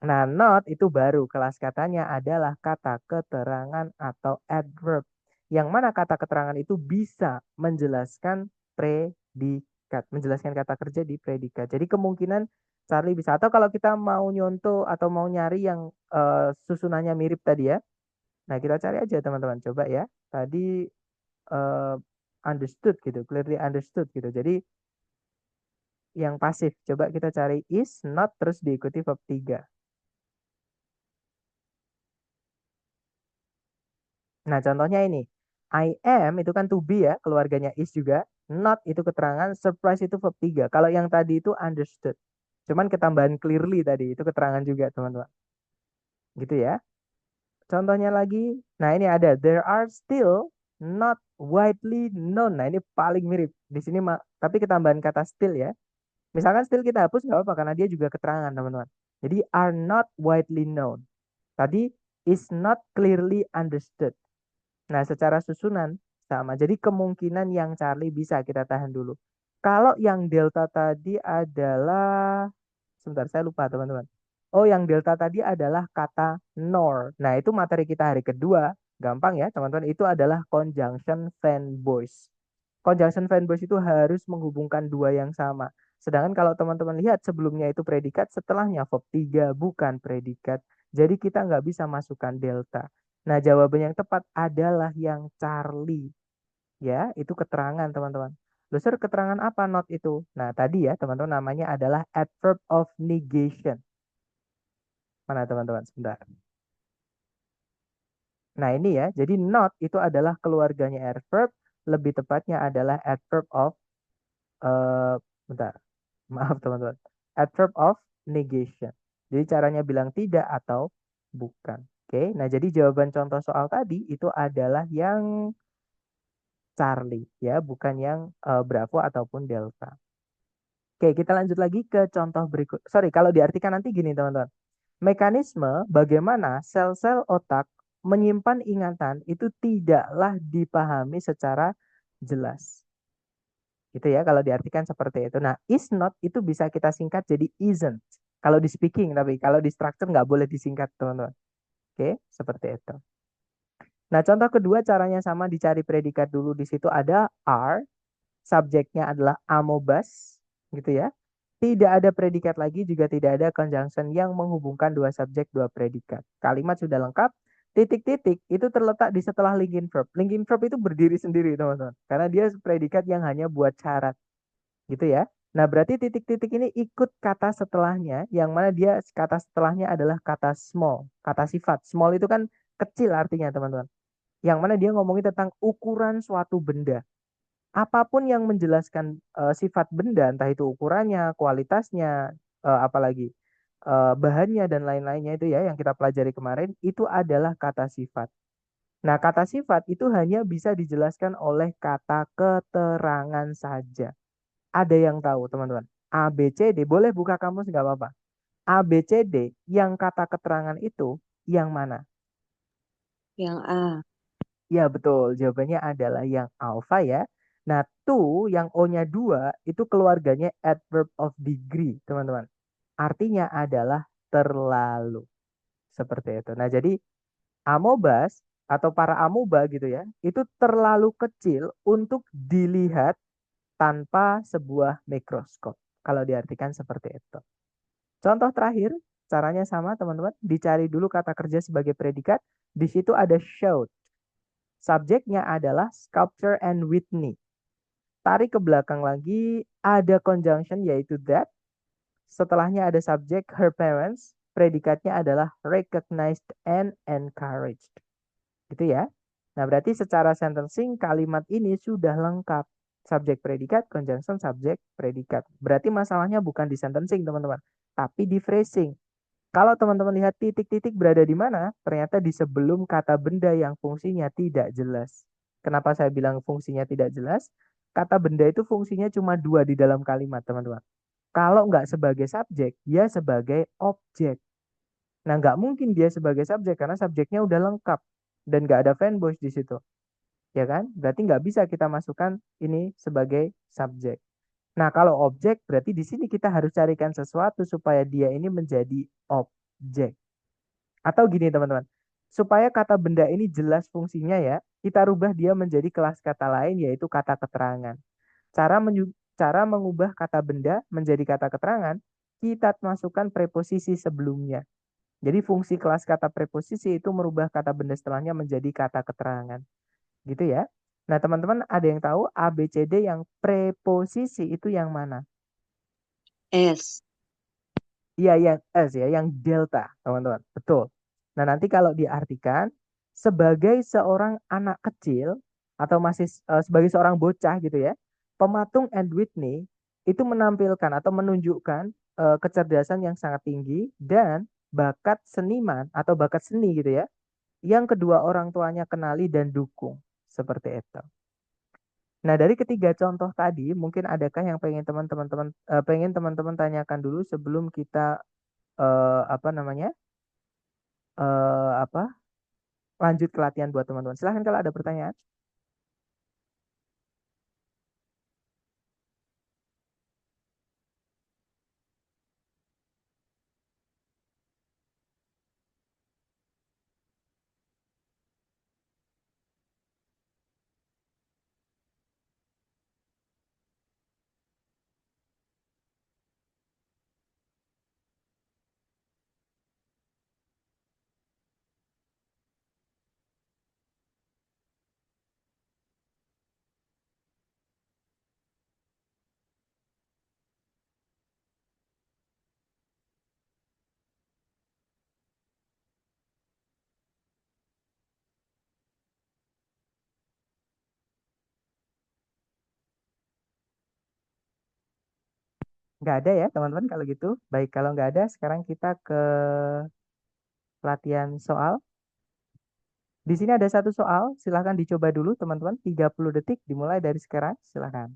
Nah, not itu baru kelas katanya adalah kata keterangan atau adverb. Yang mana kata keterangan itu bisa menjelaskan predikat, menjelaskan kata kerja di predikat. Jadi kemungkinan Charlie bisa. Atau kalau kita mau nyontoh atau mau nyari yang susunannya mirip tadi ya. Nah, kita cari aja teman-teman. Coba ya. Tadi eh, understood gitu, clearly understood gitu. Jadi yang pasif. Coba kita cari is, not, terus diikuti verb 3. Nah, contohnya ini. I am itu kan to be ya, keluarganya is juga. Not itu keterangan, surprise itu verb 3. Kalau yang tadi itu understood. Cuman ketambahan clearly tadi, itu keterangan juga, teman-teman. Gitu ya. Contohnya lagi, nah ini ada, there are still not widely known. Nah, ini paling mirip. Di sini, tapi ketambahan kata still ya. Misalkan still kita hapus nggak apa-apa, karena dia juga keterangan, teman-teman. Jadi, are not widely known. Tadi, is not clearly understood. Nah, secara susunan sama. Jadi kemungkinan yang Charlie bisa kita tahan dulu. Kalau yang delta tadi adalah, sebentar saya lupa teman-teman. Oh, yang delta tadi adalah kata nor. Nah, itu materi kita hari kedua. Gampang ya, teman-teman. Itu adalah conjunction fanboys. Conjunction fanboys itu harus menghubungkan dua yang sama. Sedangkan kalau teman-teman lihat sebelumnya itu predikat, setelahnya verb 3 bukan predikat. Jadi kita nggak bisa masukkan delta. Nah, jawaban yang tepat adalah yang Charlie. Ya, itu keterangan teman-teman. Loh, Sir, keterangan apa not itu? Nah, tadi ya teman-teman namanya adalah adverb of negation. Mana teman-teman? Sebentar. Nah, ini ya. Jadi not itu adalah keluarganya adverb. Lebih tepatnya adalah adverb of, eh bentar. Maaf teman-teman. Adverb of negation. Jadi caranya bilang tidak atau bukan. Oke, nah jadi jawaban contoh soal tadi itu adalah yang Charlie ya, bukan yang Bravo ataupun Delta. Oke, kita lanjut lagi ke contoh berikut. Sorry, kalau diartikan nanti gini teman-teman. Mekanisme bagaimana sel-sel otak menyimpan ingatan itu tidaklah dipahami secara jelas. Gitu ya, kalau diartikan seperti itu. Nah, is not itu bisa kita singkat jadi isn't. Kalau di speaking, tapi kalau di structure nggak boleh disingkat, teman-teman. Oke, seperti itu. Nah, contoh kedua caranya sama, dicari predikat dulu. Di situ ada are, subjeknya adalah amobas, gitu ya. Tidak ada predikat lagi, juga tidak ada conjunction yang menghubungkan dua subjek, dua predikat. Kalimat sudah lengkap. Titik-titik itu terletak di setelah linking verb. Linking verb itu berdiri sendiri, teman-teman. Karena dia predikat yang hanya buat syarat. Gitu ya. Nah, berarti titik-titik ini ikut kata setelahnya, yang mana dia kata setelahnya adalah kata small, kata sifat. Small itu kan kecil artinya, teman-teman. Yang mana dia ngomongin tentang ukuran suatu benda. Apapun yang menjelaskan sifat benda, entah itu ukurannya, kualitasnya, apalagi bahannya dan lain-lainnya itu ya, yang kita pelajari kemarin, itu adalah kata sifat. Nah, kata sifat itu hanya bisa dijelaskan oleh kata keterangan saja. Ada yang tahu, teman-teman? A, B, C, D. Boleh buka kamus, nggak apa-apa. A, B, C, D. Yang kata keterangan itu yang mana? Yang A. Ya, betul. Jawabannya adalah yang alpha ya. Nah, to yang O-nya 2 itu keluarganya adverb of degree, teman-teman. Artinya adalah terlalu. Seperti itu. Nah, jadi amobas atau para amoeba gitu ya, itu terlalu kecil untuk dilihat tanpa sebuah mikroskop. Kalau diartikan seperti itu. Contoh terakhir, caranya sama teman-teman. Dicari dulu kata kerja sebagai predikat. Di situ ada shout. Subjeknya adalah Sculptor and Whitney. Tarik ke belakang lagi, ada conjunction yaitu that. Setelahnya ada subjek her parents. Predikatnya adalah recognized and encouraged. Gitu ya. Nah, berarti secara sentencing kalimat ini sudah lengkap. Subjek predikat, conjunction, subjek predikat. Berarti masalahnya bukan di sentencing, teman-teman, tapi di phrasing. Kalau teman-teman lihat titik-titik berada di mana, ternyata di sebelum kata benda yang fungsinya tidak jelas. Kenapa saya bilang fungsinya tidak jelas? Kata benda itu fungsinya cuma dua di dalam kalimat, teman-teman. Kalau nggak sebagai subjek, dia sebagai objek. Nah, nggak mungkin dia sebagai subjek karena subjeknya udah lengkap dan nggak ada fanboys di situ, ya kan? Berarti nggak bisa kita masukkan ini sebagai subjek. Nah, kalau objek berarti di sini kita harus carikan sesuatu supaya dia ini menjadi objek. Atau gini, teman-teman, supaya kata benda ini jelas fungsinya ya, kita rubah dia menjadi kelas kata lain yaitu kata keterangan. Cara mengubah kata benda menjadi kata keterangan, kita masukkan preposisi sebelumnya. Jadi fungsi kelas kata preposisi itu merubah kata benda setelahnya menjadi kata keterangan. Gitu ya. Nah, teman-teman ada yang tahu A, B, C, D yang preposisi itu yang mana? S. Iya, yang S ya, yang delta, teman-teman. Betul. Nah, nanti kalau diartikan sebagai seorang anak kecil atau masih sebagai seorang bocah gitu ya, pematung Ed Whitney itu menampilkan atau menunjukkan kecerdasan yang sangat tinggi dan bakat seniman atau bakat seni gitu ya, yang kedua orang tuanya kenali dan dukung. Seperti itu. Nah, dari ketiga contoh tadi, mungkin adakah yang pengen teman-teman tanyakan dulu sebelum kita apa namanya? Apa? Lanjut ke latihan buat teman-teman. Silahkan kalau ada pertanyaan. Nggak ada ya, teman-teman, kalau gitu. Baik, kalau nggak ada, sekarang kita ke latihan soal. Di sini ada satu soal, silahkan dicoba dulu, teman-teman. 30 detik dimulai dari sekarang, silahkan.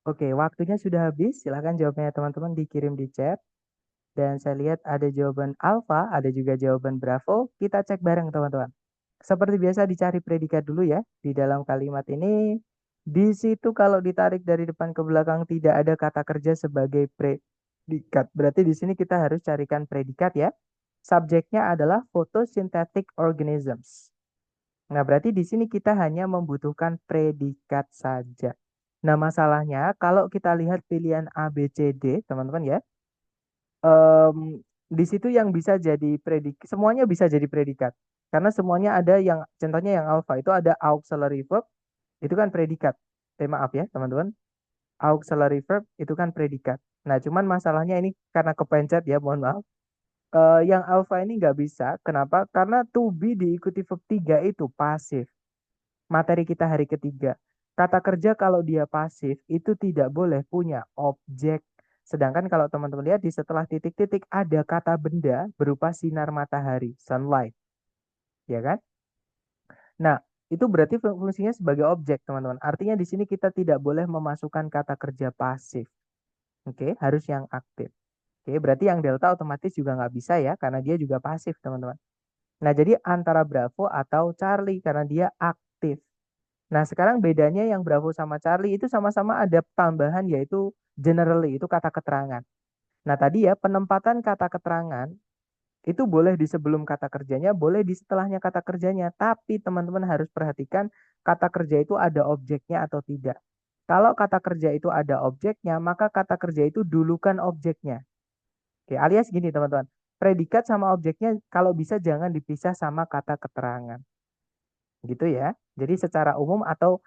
Oke, waktunya sudah habis. Silahkan jawabnya teman-teman dikirim di chat. Dan saya lihat ada jawaban alfa, ada juga jawaban bravo. Kita cek bareng, teman-teman. Seperti biasa dicari predikat dulu ya. Di dalam kalimat ini, di situ kalau ditarik dari depan ke belakang tidak ada kata kerja sebagai predikat. Berarti di sini kita harus carikan predikat ya. Subjeknya adalah photosynthetic organisms. Nah, berarti di sini kita hanya membutuhkan predikat saja. Nah, masalahnya kalau kita lihat pilihan A, B, C, D, teman-teman ya, em, di situ yang bisa jadi predikat, semuanya bisa jadi predikat. Karena semuanya ada yang, contohnya yang alpha itu ada auxiliary verb, itu kan predikat. Maaf ya, teman-teman. Auxiliary verb itu kan predikat. Nah, cuman masalahnya ini karena kepencet ya, mohon maaf. Yang alpha ini nggak bisa. Kenapa? Karena to be diikuti verb 3 itu pasif. Materi kita hari ketiga. Kata kerja kalau dia pasif itu tidak boleh punya objek. Sedangkan kalau teman-teman lihat di setelah titik-titik ada kata benda berupa sinar matahari, sunlight, ya kan? Nah, itu berarti fungsinya sebagai objek, teman-teman. Artinya di sini kita tidak boleh memasukkan kata kerja pasif. Oke, harus yang aktif. Oke, berarti yang delta otomatis juga nggak bisa ya, karena dia juga pasif, teman-teman. Nah, jadi antara Bravo atau Charlie, karena dia aktif. Nah, sekarang bedanya yang Bravo sama Charlie itu sama-sama ada tambahan, yaitu generally, itu kata keterangan. Nah, tadi ya, penempatan kata keterangan itu boleh di sebelum kata kerjanya, boleh di setelahnya kata kerjanya. Tapi teman-teman harus perhatikan kata kerja itu ada objeknya atau tidak. Kalau kata kerja itu ada objeknya, maka kata kerja itu dulukan objeknya. Oke, alias gini teman-teman. Predikat sama objeknya kalau bisa jangan dipisah sama kata keterangan. Gitu ya. Jadi secara umum atau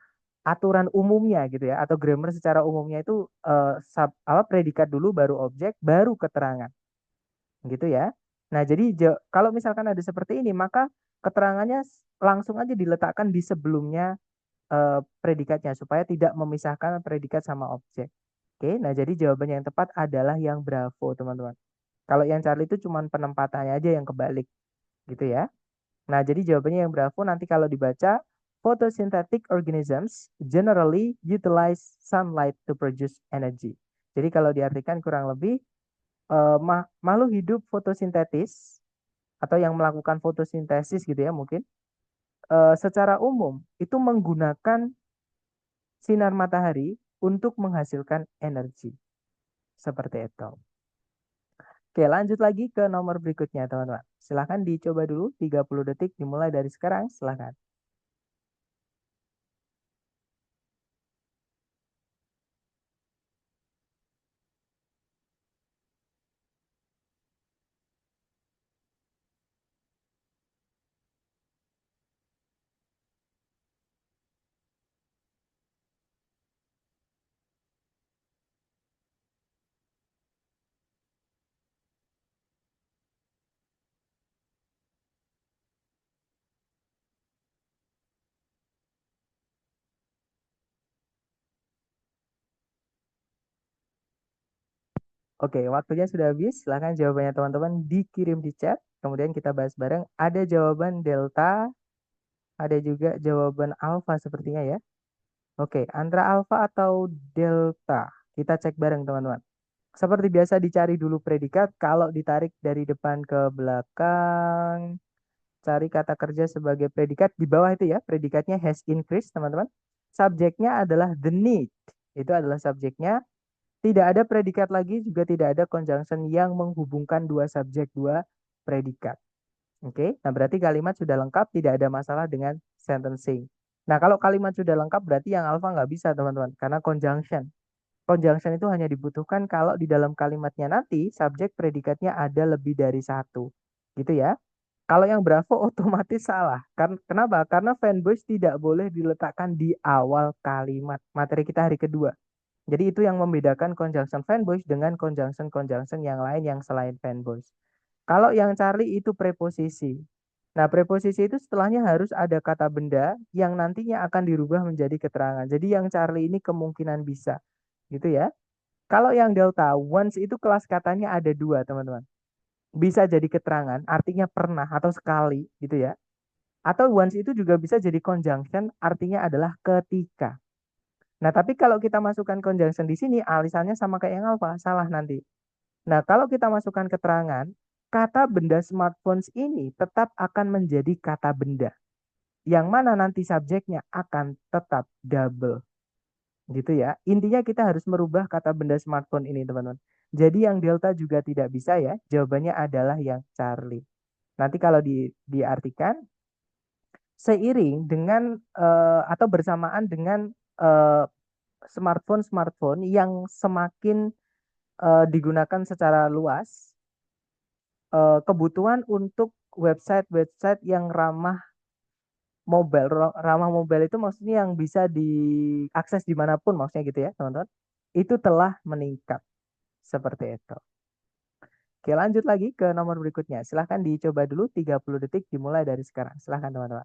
aturan umumnya gitu ya, atau grammar secara umumnya itu apa, predikat dulu baru objek baru keterangan. Gitu ya. Nah, jadi kalau misalkan ada seperti ini, maka keterangannya langsung aja diletakkan di sebelumnya predikatnya supaya tidak memisahkan predikat sama objek. Oke, nah jadi jawabannya yang tepat adalah yang Bravo, teman-teman. Kalau yang Charlie itu cuma penempatannya aja yang kebalik, gitu ya. Nah, jadi jawabannya yang Bravo nanti kalau dibaca, photosynthetic organisms generally utilize sunlight to produce energy. Jadi kalau diartikan kurang lebih makhluk hidup fotosintetis atau yang melakukan fotosintesis gitu ya mungkin secara umum itu menggunakan sinar matahari untuk menghasilkan energi seperti itu. Oke, lanjut lagi ke nomor berikutnya, teman-teman. Silahkan dicoba dulu 30 detik dimulai dari sekarang, silahkan. Oke, waktunya sudah habis. Silahkan jawabannya teman-teman dikirim di chat. Kemudian kita bahas bareng. Ada jawaban delta, ada juga jawaban alfa sepertinya ya. Oke, antara alfa atau delta. Kita cek bareng teman-teman. Seperti biasa dicari dulu predikat. Kalau ditarik dari depan ke belakang, cari kata kerja sebagai predikat. Di bawah itu ya, predikatnya has increased teman-teman. Subjeknya adalah the need. Itu adalah subjeknya. Tidak ada predikat lagi, juga tidak ada conjunction yang menghubungkan dua subjek, dua predikat. Oke, nah berarti kalimat sudah lengkap, tidak ada masalah dengan sentencing. Nah, kalau kalimat sudah lengkap berarti yang alpha nggak bisa, teman-teman, karena conjunction. Conjunction itu hanya dibutuhkan kalau di dalam kalimatnya nanti subjek predikatnya ada lebih dari satu. Gitu ya. Kalau yang Bravo otomatis salah. Kenapa? Karena fanbase tidak boleh diletakkan di awal kalimat. Materi kita hari kedua. Jadi itu yang membedakan conjunction fanboys dengan conjunction-conjunction yang lain yang selain fanboys. Kalau yang Charlie itu preposisi. Nah, preposisi itu setelahnya harus ada kata benda yang nantinya akan dirubah menjadi keterangan. Jadi yang Charlie ini kemungkinan bisa. Gitu ya. Kalau yang Delta, once itu kelas katanya ada dua, teman-teman. Bisa jadi keterangan, artinya pernah atau sekali, gitu ya. Atau once itu juga bisa jadi conjunction, artinya adalah ketika. Nah, tapi kalau kita masukkan conjunction di sini, alisannya sama kayak yang alpha, salah nanti. Nah, kalau kita masukkan keterangan, kata benda smartphones ini tetap akan menjadi kata benda. Yang mana nanti subjeknya akan tetap double. Gitu ya. Intinya kita harus merubah kata benda smartphone ini, teman-teman. Jadi yang delta juga tidak bisa ya. Jawabannya adalah yang Charlie. Nanti kalau diartikan, seiring dengan atau bersamaan dengan smartphone-smartphone yang semakin digunakan secara luas, kebutuhan untuk website-website yang ramah mobile, ramah mobile itu maksudnya yang bisa diakses dimanapun, maksudnya gitu ya, teman-teman. Itu telah meningkat seperti itu. Oke, lanjut lagi ke nomor berikutnya. Silahkan dicoba dulu 30 detik dimulai dari sekarang. Silahkan teman-teman.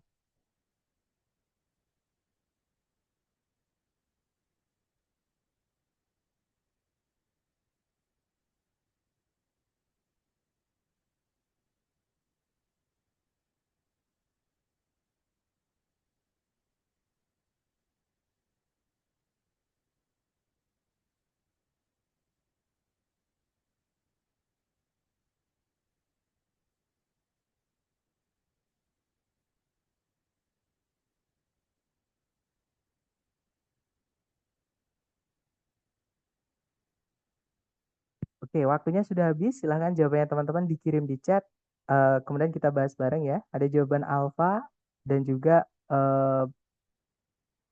Oke, waktunya sudah habis. Silahkan jawabannya teman-teman dikirim di chat. Kemudian kita bahas bareng ya. Ada jawaban alfa dan juga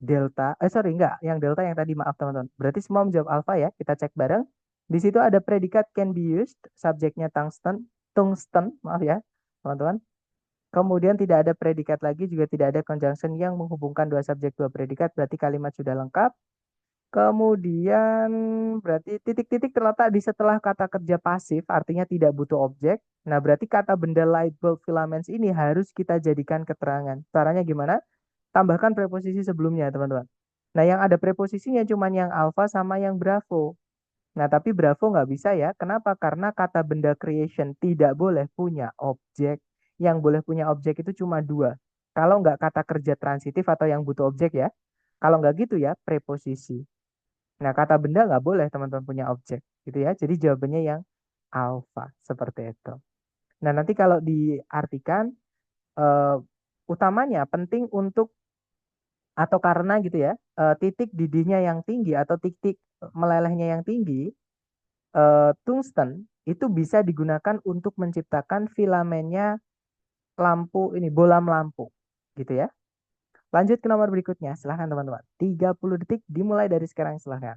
delta. Sorry, enggak. Yang delta yang tadi, maaf teman-teman. Berarti semua menjawab alfa ya. Kita cek bareng. Di situ ada predikat can be used. Subjeknya tungsten. Tungsten, maaf ya, teman-teman. Kemudian tidak ada predikat lagi, juga tidak ada conjunction yang menghubungkan dua subjek, dua predikat. Berarti kalimat sudah lengkap. Kemudian berarti titik-titik terletak di setelah kata kerja pasif, artinya tidak butuh objek. Nah, berarti kata benda light bulb filaments ini harus kita jadikan keterangan. Caranya gimana? Tambahkan preposisi sebelumnya, teman-teman. Nah, yang ada preposisinya cuma yang alpha sama yang bravo. Nah, tapi bravo nggak bisa ya. Kenapa? Karena kata benda creation tidak boleh punya objek. Yang boleh punya objek itu cuma dua. Kalau nggak kata kerja transitif atau yang butuh objek ya. Kalau nggak gitu ya, preposisi. Nah, kata benda nggak boleh teman-teman punya objek. Gitu ya. Jadi jawabannya yang alpha. Seperti itu. Nah, nanti kalau diartikan, eh, utamanya penting untuk atau karena gitu ya, titik didihnya yang tinggi atau titik melelehnya yang tinggi, tungsten itu bisa digunakan untuk menciptakan filamennya lampu ini, bolam lampu gitu ya. Lanjut ke nomor berikutnya, silahkan teman-teman. 30 detik dimulai dari sekarang, silahkan.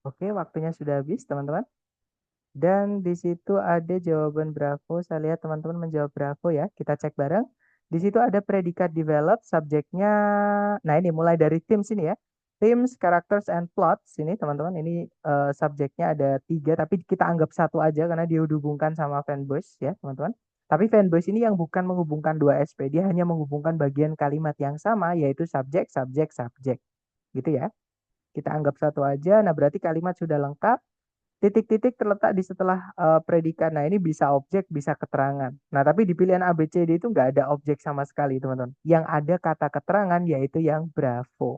Oke, waktunya sudah habis teman-teman. Dan di situ ada jawaban Bravo. Saya lihat teman-teman menjawab Bravo ya. Kita cek bareng. Di situ ada predikat develop, subjeknya. Nah, ini mulai dari themes ini ya. Themes, characters, and plots. Ini teman-teman, ini subjeknya ada tiga, tapi kita anggap satu aja karena dia dihubungkan sama fanboys ya teman-teman. Tapi fanboys ini yang bukan menghubungkan dua SP, dia hanya menghubungkan bagian kalimat yang sama, yaitu subjek, subjek, subjek. Gitu ya. Kita anggap satu aja. Nah, berarti kalimat sudah lengkap. Titik-titik terletak di setelah predikat. Nah, ini bisa objek, bisa keterangan. Nah, tapi di pilihan A, B, C, D itu nggak ada objek sama sekali, teman-teman. Yang ada kata keterangan yaitu yang bravo.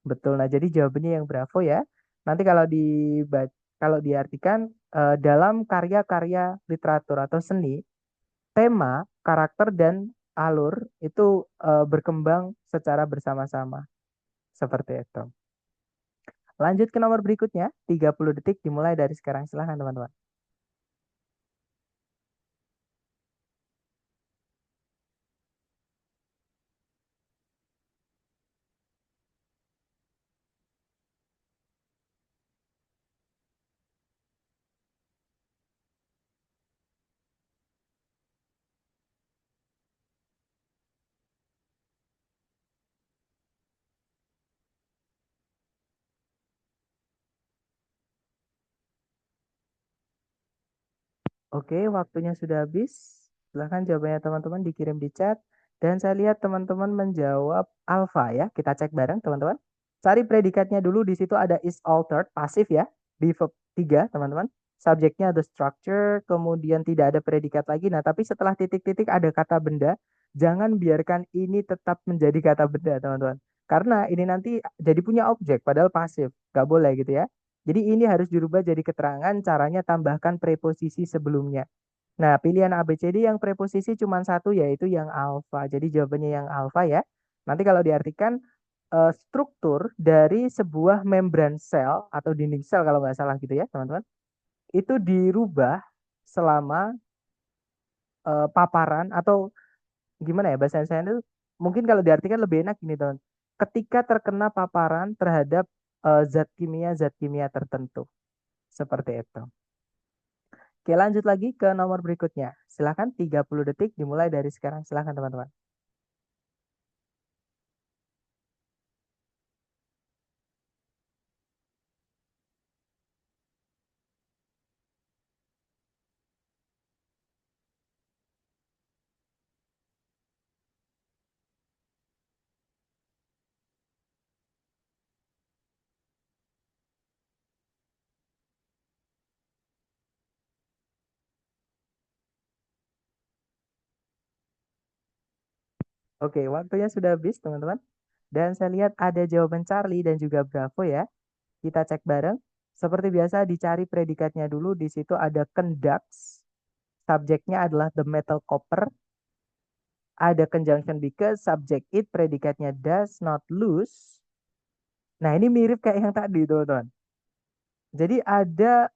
Betul. Nah, jadi jawabannya yang bravo ya. Nanti kalau diartikan dalam karya-karya literatur atau seni, tema, karakter, dan alur itu berkembang secara bersama-sama. Seperti itu. Lanjut ke nomor berikutnya, 30 detik dimulai dari sekarang. Silahkan teman-teman. Oke, waktunya sudah habis. Silahkan jawabannya teman-teman dikirim di chat. Dan saya lihat teman-teman menjawab alpha ya. Kita cek bareng teman-teman. Cari predikatnya dulu. Di situ ada is altered, pasif ya. Di verb 3 teman-teman. Subjeknya the structure, kemudian tidak ada predikat lagi. Nah, tapi setelah titik-titik ada kata benda. Jangan biarkan ini tetap menjadi kata benda teman-teman. Karena ini nanti jadi punya objek, padahal pasif. Gak boleh gitu ya. Jadi ini harus dirubah jadi keterangan, caranya tambahkan preposisi sebelumnya. Nah, pilihan A, B, C, D yang preposisi cuma satu, yaitu yang alfa. Jadi jawabannya yang alfa ya. Nanti kalau diartikan struktur dari sebuah membran sel atau dinding sel kalau nggak salah gitu ya teman-teman. Itu dirubah selama paparan atau gimana ya bahasa saya itu, mungkin kalau diartikan lebih enak gini teman. Ketika terkena paparan terhadap zat kimia tertentu. Seperti itu. Oke, lanjut lagi ke nomor berikutnya. Silakan 30 detik dimulai dari sekarang. Silakan teman-teman. Oke, waktunya sudah habis, teman-teman. Dan saya lihat ada jawaban Charlie dan juga Bravo ya. Kita cek bareng. Seperti biasa dicari predikatnya dulu. Di situ ada conducts. Subjeknya adalah the metal copper. Ada conjunction because subject it predikatnya does not lose. Nah, ini mirip kayak yang tadi, teman-teman. Jadi ada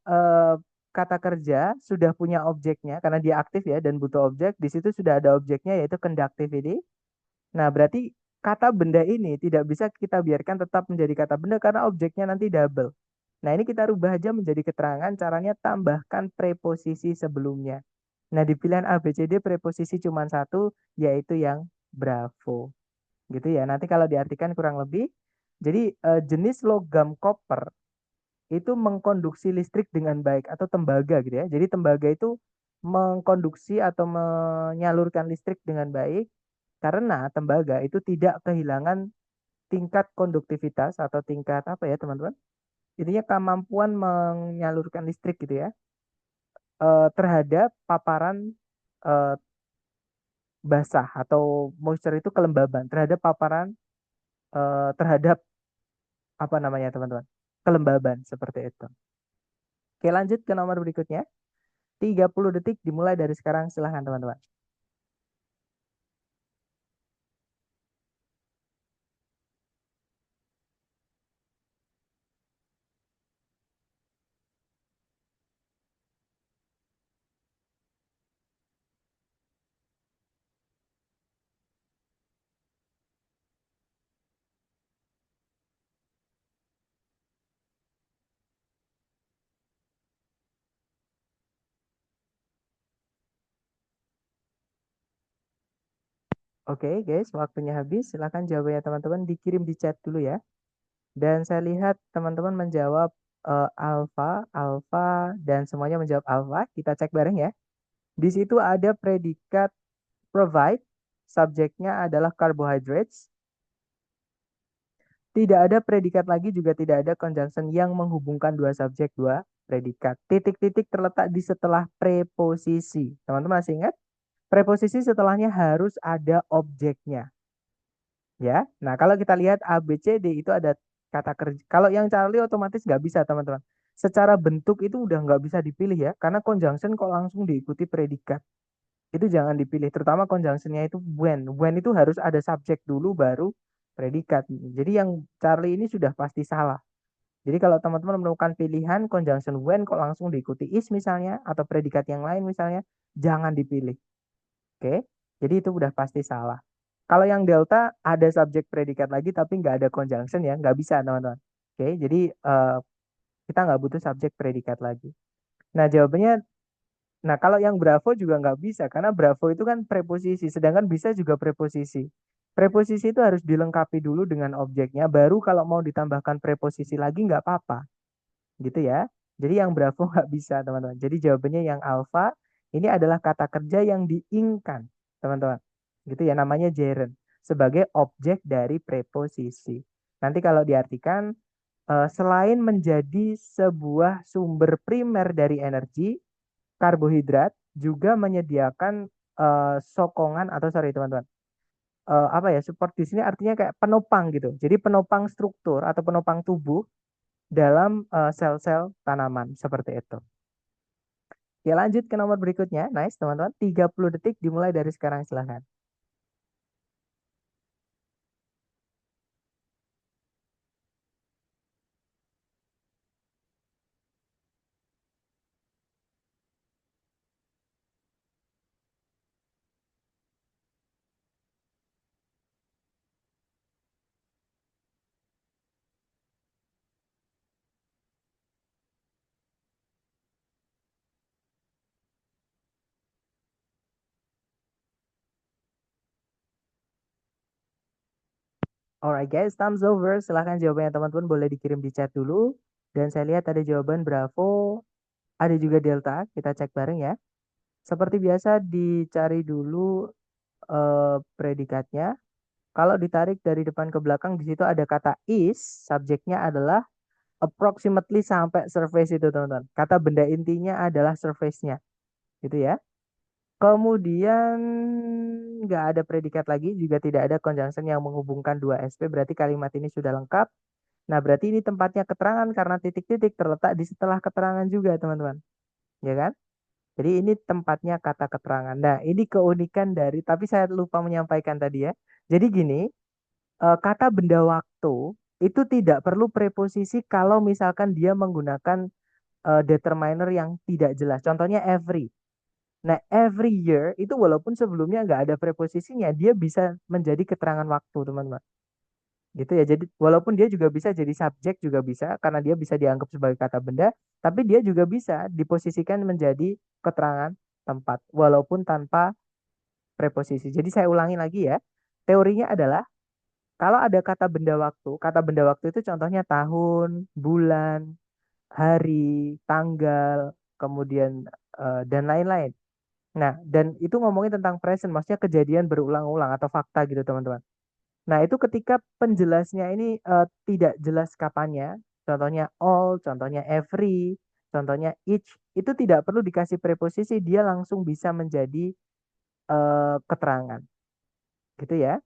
kata kerja sudah punya objeknya karena dia aktif ya dan butuh objek. Di situ sudah ada objeknya yaitu conductivity. Nah, berarti kata benda ini tidak bisa kita biarkan tetap menjadi kata benda karena objeknya nanti double. Nah, ini kita rubah aja menjadi keterangan, caranya tambahkan preposisi sebelumnya. Nah, di pilihan A, B, C, D preposisi cuma satu, yaitu yang bravo. Gitu ya. Nanti kalau diartikan kurang lebih, jadi jenis logam koper itu mengkonduksi listrik dengan baik atau tembaga gitu ya. Jadi tembaga itu mengkonduksi atau menyalurkan listrik dengan baik karena tembaga itu tidak kehilangan tingkat konduktivitas atau tingkat apa ya teman-teman? Intinya kemampuan menyalurkan listrik gitu ya terhadap paparan eh, basah atau moisture itu kelembaban terhadap paparan terhadap apa namanya teman-teman? Kelembaban seperti itu. Oke, lanjut ke nomor berikutnya. 30 detik dimulai dari sekarang. Silahkan teman-teman. Oke guys, waktunya habis. Silahkan jawabannya teman-teman dikirim di chat dulu ya. Dan saya lihat teman-teman menjawab alfa, alfa, dan semuanya menjawab alfa. Kita cek bareng ya. Di situ ada predikat provide, subjeknya adalah carbohydrates. Tidak ada predikat lagi juga tidak ada conjunction yang menghubungkan dua subjek, dua predikat. Titik-titik terletak di setelah preposisi. Teman-teman masih ingat? Preposisi setelahnya harus ada objeknya. Ya, nah kalau kita lihat A, B, C, D itu ada kata kerja. Kalau yang Charlie otomatis nggak bisa, teman-teman. Secara bentuk itu udah nggak bisa dipilih ya, karena conjunction kok langsung diikuti predikat. Itu jangan dipilih, terutama conjunctionnya itu when. When itu harus ada subjek dulu baru predikat. Jadi yang Charlie ini sudah pasti salah. Jadi kalau teman-teman menemukan pilihan conjunction when kok langsung diikuti is misalnya, atau predikat yang lain misalnya, jangan dipilih. Oke, jadi itu udah pasti salah. Kalau yang delta ada subjek predikat lagi tapi nggak ada conjunction ya, nggak bisa teman-teman. Oke, jadi kita nggak butuh subjek predikat lagi. Nah jawabannya, nah kalau yang bravo juga nggak bisa karena bravo itu kan preposisi, sedangkan bisa juga preposisi. Preposisi itu harus dilengkapi dulu dengan objeknya, baru kalau mau ditambahkan preposisi lagi nggak apa-apa, gitu ya. Jadi yang bravo nggak bisa teman-teman. Jadi jawabannya yang alfa ini adalah kata kerja yang diingkan teman-teman. Gitu ya namanya gerund sebagai objek dari preposisi. Nanti kalau diartikan selain menjadi sebuah sumber primer dari energi, karbohidrat juga menyediakan sokongan atau sorry teman-teman apa ya support di sini artinya kayak penopang gitu. Jadi penopang struktur atau penopang tubuh dalam sel-sel tanaman seperti itu. Ya lanjut ke nomor berikutnya. Nice teman-teman. 30 detik dimulai dari sekarang silahkan. Alright guys, thumbs over. Silahkan jawabannya teman-teman boleh dikirim di chat dulu. Dan saya lihat ada jawaban Bravo, ada juga Delta. Kita cek bareng ya. Seperti biasa dicari dulu predikatnya. Kalau ditarik dari depan ke belakang di situ ada kata is, subjeknya adalah approximately sampai surface itu teman-teman. Kata benda intinya adalah surface-nya, gitu ya. Kemudian nggak ada predikat lagi, juga tidak ada conjunction yang menghubungkan dua SP, berarti kalimat ini sudah lengkap. Nah, berarti ini tempatnya keterangan karena titik-titik terletak di setelah keterangan juga, teman-teman. Ya kan? Jadi ini tempatnya kata keterangan. Nah, ini keunikan dari, tapi saya lupa menyampaikan tadi ya. Jadi gini, kata benda waktu itu tidak perlu preposisi kalau misalkan dia menggunakan determiner yang tidak jelas. Contohnya every. Nah, every year itu walaupun sebelumnya nggak ada preposisinya, dia bisa menjadi keterangan waktu, teman-teman. Gitu ya. Jadi walaupun dia juga bisa jadi subjek juga bisa karena dia bisa dianggap sebagai kata benda, tapi dia juga bisa diposisikan menjadi keterangan tempat walaupun tanpa preposisi. Jadi saya ulangi lagi ya. Teorinya adalah kalau ada kata benda waktu itu contohnya tahun, bulan, hari, tanggal, kemudian dan lain-lain. Nah, dan itu ngomongin tentang present, maksudnya kejadian berulang-ulang atau fakta gitu, teman-teman. Nah, itu ketika penjelasnya ini tidak jelas kapannya, contohnya all, contohnya every, contohnya each, itu tidak perlu dikasih preposisi, dia langsung bisa menjadi keterangan, gitu ya.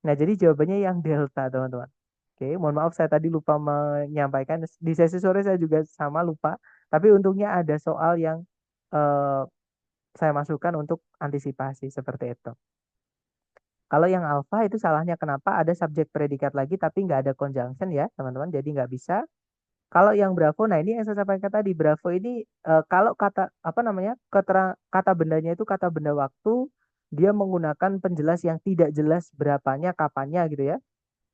Nah, jadi jawabannya yang delta, teman-teman. Oke, mohon maaf saya tadi lupa menyampaikan. Di sesi sore saya juga sama lupa, tapi untungnya ada soal yang eh, saya masukkan untuk antisipasi seperti itu. Kalau yang alpha itu salahnya kenapa ada subjek predikat lagi tapi nggak ada conjunction ya teman-teman, jadi nggak bisa. Kalau yang bravo, nah ini yang saya sampaikan tadi, bravo ini kalau kata apa namanya kata bendanya itu kata benda waktu, dia menggunakan penjelas yang tidak jelas berapanya kapannya gitu ya.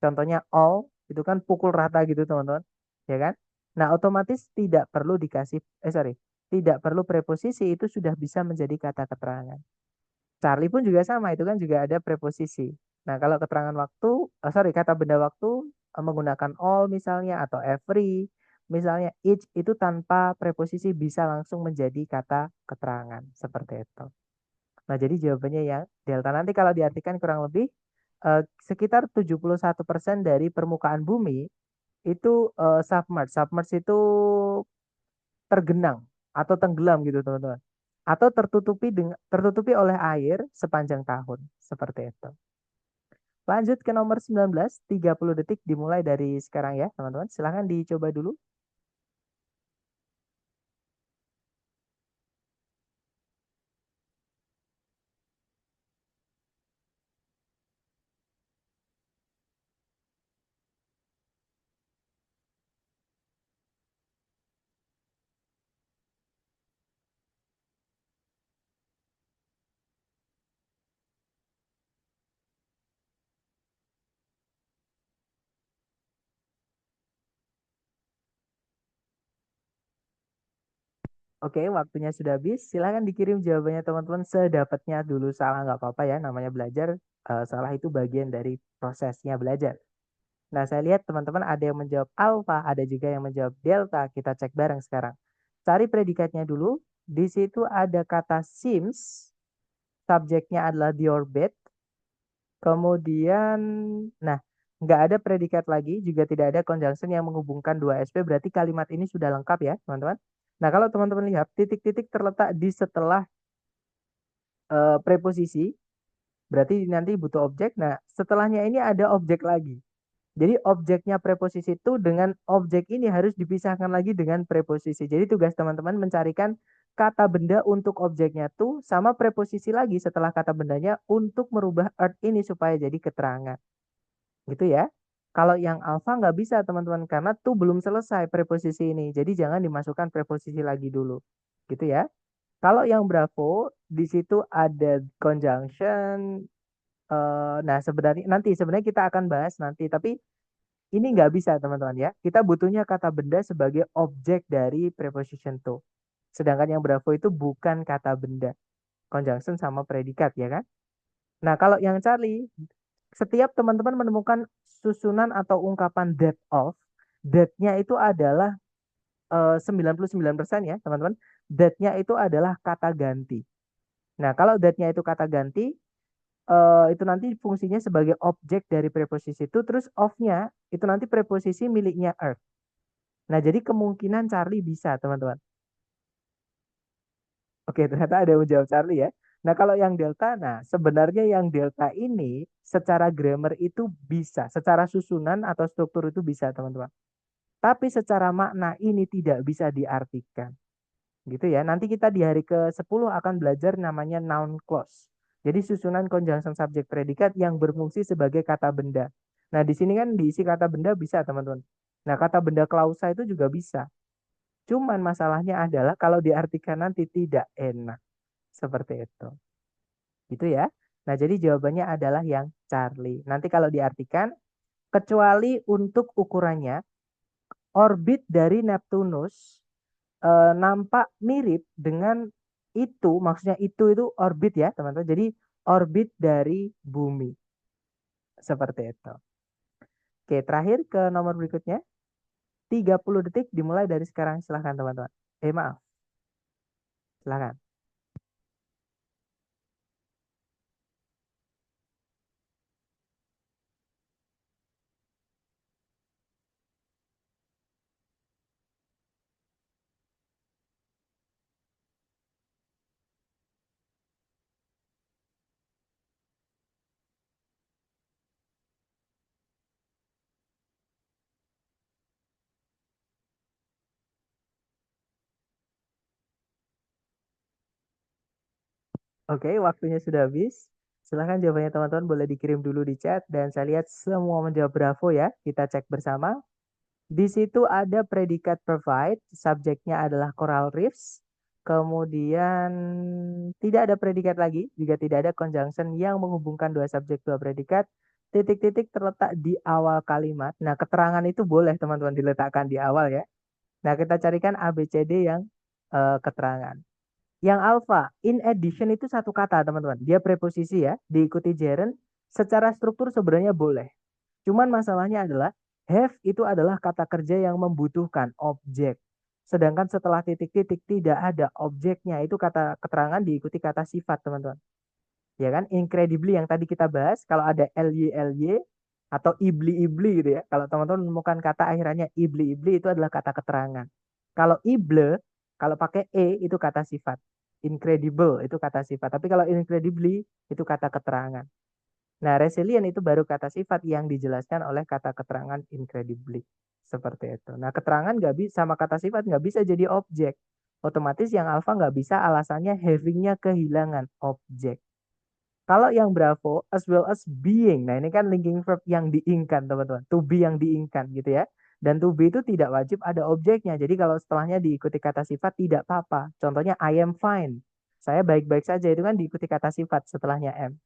Contohnya all itu kan pukul rata gitu teman-teman, ya kan? Nah otomatis tidak perlu dikasih sorry, tidak perlu preposisi, itu sudah bisa menjadi kata keterangan. Charlie pun juga sama, itu kan juga ada preposisi. Nah, kalau keterangan waktu, sorry, kata benda waktu menggunakan all misalnya atau every, misalnya each itu tanpa preposisi bisa langsung menjadi kata keterangan seperti itu. Nah, jadi jawabannya yang delta. Nanti kalau diartikan kurang lebih sekitar 71% dari permukaan bumi itu submerged. Submerged itu tergenang atau tenggelam gitu, teman-teman. Atau tertutupi oleh air sepanjang tahun seperti itu. Lanjut ke nomor 19, 30 detik dimulai dari sekarang ya, teman-teman. Silahkan dicoba dulu. Oke, waktunya sudah habis. Silahkan dikirim jawabannya teman-teman sedapatnya dulu. Salah nggak apa-apa ya, namanya belajar. Salah itu bagian dari prosesnya belajar. Nah, saya lihat teman-teman ada yang menjawab alfa, ada juga yang menjawab delta. Kita cek bareng sekarang. Cari predikatnya dulu. Di situ ada kata seems, subjeknya adalah the orbit. Kemudian, nah, nggak ada predikat lagi, juga tidak ada conjunction yang menghubungkan dua SP, berarti kalimat ini sudah lengkap ya, teman-teman. Nah, kalau teman-teman lihat, titik-titik terletak di setelah preposisi, berarti nanti butuh objek. Nah, setelahnya ini ada objek lagi. Jadi objeknya preposisi itu dengan objek ini harus dipisahkan lagi dengan preposisi. Jadi tugas teman-teman mencarikan kata benda untuk objeknya tuh sama preposisi lagi setelah kata bendanya untuk merubah earth ini supaya jadi keterangan. Gitu ya. Kalau yang alfa nggak bisa teman-teman karena tuh belum selesai preposisi ini. Jadi jangan dimasukkan preposisi lagi dulu. Gitu ya. Kalau yang bravo di situ ada conjunction. Nah sebenarnya kita akan bahas nanti. Tapi ini nggak bisa teman-teman ya. Kita butuhnya kata benda sebagai objek dari preposition to. Sedangkan yang bravo itu bukan kata benda. Conjunction sama predikat ya kan. Nah kalau yang Charlie, setiap teman-teman menemukan susunan atau ungkapan that of, that-nya itu adalah 99% ya teman-teman. That-nya itu adalah kata ganti. Nah kalau that-nya itu kata ganti, itu nanti fungsinya sebagai objek dari preposisi itu, terus of-nya itu nanti preposisi miliknya earth. Nah, jadi kemungkinan Charlie bisa, teman-teman. Oke, ternyata ada yang menjawab Charlie ya. Nah, kalau yang delta, nah sebenarnya yang delta ini secara grammar itu bisa, secara susunan atau struktur itu bisa, teman-teman. Tapi secara makna ini tidak bisa diartikan. Gitu ya. Nanti kita di hari ke-10 akan belajar namanya noun clause. Jadi susunan conjunction subject predikat yang berfungsi sebagai kata benda. Nah, di sini kan diisi kata benda bisa, teman-teman. Nah, kata benda klausa itu juga bisa. Cuman masalahnya adalah kalau diartikan nanti tidak enak. Seperti itu. Gitu ya. Nah, jadi jawabannya adalah yang Charlie. Nanti kalau diartikan, kecuali untuk ukurannya, orbit dari Neptunus nampak mirip dengan itu, maksudnya itu orbit ya, teman-teman. Jadi orbit dari bumi. Seperti itu. Oke, terakhir ke nomor berikutnya. 30 detik dimulai dari sekarang. Silahkan, teman-teman. Maaf. Silahkan. Oke, waktunya sudah habis. Silahkan jawabannya teman-teman boleh dikirim dulu di chat. Dan saya lihat semua menjawab bravo ya. Kita cek bersama. Di situ ada predikat provide, subjeknya adalah coral reefs. Kemudian tidak ada predikat lagi, juga tidak ada conjunction yang menghubungkan dua subjek dua predikat. Titik-titik terletak di awal kalimat. Nah, keterangan itu boleh teman-teman diletakkan di awal ya. Nah, kita carikan A, B, C, D yang keterangan. Yang alpha, in addition itu satu kata teman-teman. Dia preposisi ya, diikuti gerund. Secara struktur sebenarnya boleh. Cuman masalahnya adalah have itu adalah kata kerja yang membutuhkan objek. Sedangkan setelah titik-titik tidak ada objeknya. Itu kata keterangan diikuti kata sifat, teman-teman. Ya kan? Incredibly yang tadi kita bahas, kalau ada ly atau ibli-ibli gitu ya. Kalau teman-teman menemukan kata akhirannya ibli-ibli itu adalah kata keterangan. Kalau ible, kalau pakai itu kata sifat. Incredible itu kata sifat. Tapi kalau incredibly itu kata keterangan. Nah, resilient itu baru kata sifat yang dijelaskan oleh kata keterangan incredibly. Seperti itu. Nah, keterangan nggak bisa sama kata sifat nggak bisa jadi objek. Otomatis yang alpha nggak bisa alasannya havingnya kehilangan objek. Kalau yang bravo as well as being. Nah, ini kan linking verb yang diingkan, teman-teman. To be yang diingkan gitu ya. Dan to be itu tidak wajib ada objeknya. Jadi kalau setelahnya diikuti kata sifat tidak apa-apa. Contohnya I am fine. Saya baik-baik saja itu kan diikuti kata sifat setelahnya am.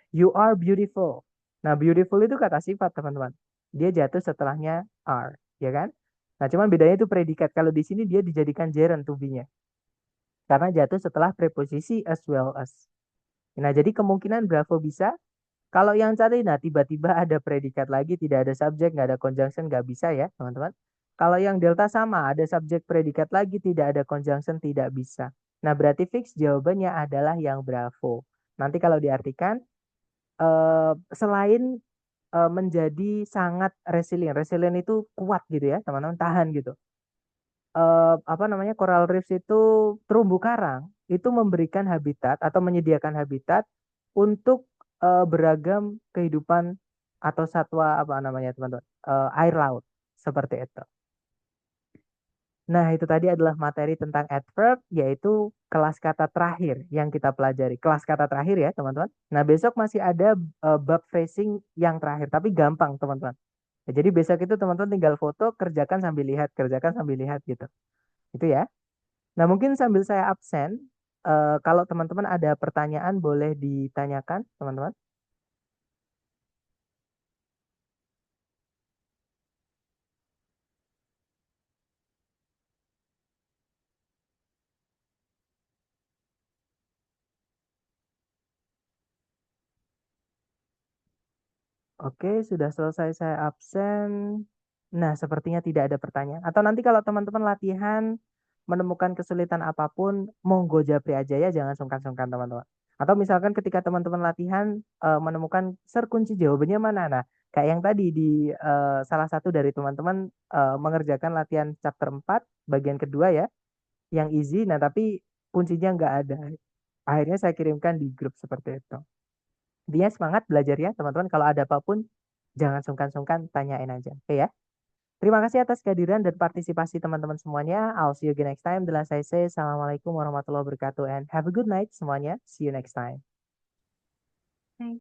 You are beautiful. Nah, beautiful itu kata sifat, teman-teman. Dia jatuh setelahnya are, ya kan? Nah, cuman bedanya itu predikat. Kalau di sini dia dijadikan gerund to be-nya. Karena jatuh setelah preposisi as well as. Nah, jadi kemungkinan bravo bisa. Kalau yang cari, nah tiba-tiba ada predikat lagi, tidak ada subjek, nggak ada conjunction, nggak bisa ya, teman-teman. Kalau yang delta sama, ada subjek predikat lagi, tidak ada conjunction, tidak bisa. Nah, berarti fix jawabannya adalah yang bravo. Nanti kalau diartikan, selain menjadi sangat resilient. Resilient itu kuat gitu ya, teman-teman, tahan gitu. Apa namanya? Coral reefs itu terumbu karang itu memberikan habitat atau menyediakan habitat untuk beragam kehidupan atau satwa apa namanya, teman-teman? Air laut seperti itu. Nah, itu tadi adalah materi tentang adverb, yaitu kelas kata terakhir yang kita pelajari. Kelas kata terakhir ya, teman-teman. Nah, besok masih ada bab phrasing yang terakhir, tapi gampang, teman-teman. Ya, jadi besok itu teman-teman tinggal foto, kerjakan sambil lihat gitu. Itu ya. Nah, mungkin sambil saya absen, kalau teman-teman ada pertanyaan boleh ditanyakan, teman-teman. Oke, sudah selesai saya absen. Nah, sepertinya tidak ada pertanyaan. Atau nanti kalau teman-teman latihan menemukan kesulitan apapun, monggo japri aja ya, jangan sungkan-sungkan teman-teman. Atau misalkan ketika teman-teman latihan menemukan ser kunci jawabannya mana. Nah, kayak yang tadi di salah satu dari teman-teman mengerjakan latihan chapter 4 bagian kedua ya, yang easy. Nah, tapi kuncinya nggak ada. Akhirnya saya kirimkan di grup seperti itu. Dia semangat belajar ya teman-teman. Kalau ada apapun jangan sungkan-sungkan tanyain aja. Oke ya. Terima kasih atas kehadiran dan partisipasi teman-teman semuanya. I'll see you again next time. Assalamualaikum warahmatullahi wabarakatuh and have a good night semuanya. See you next time.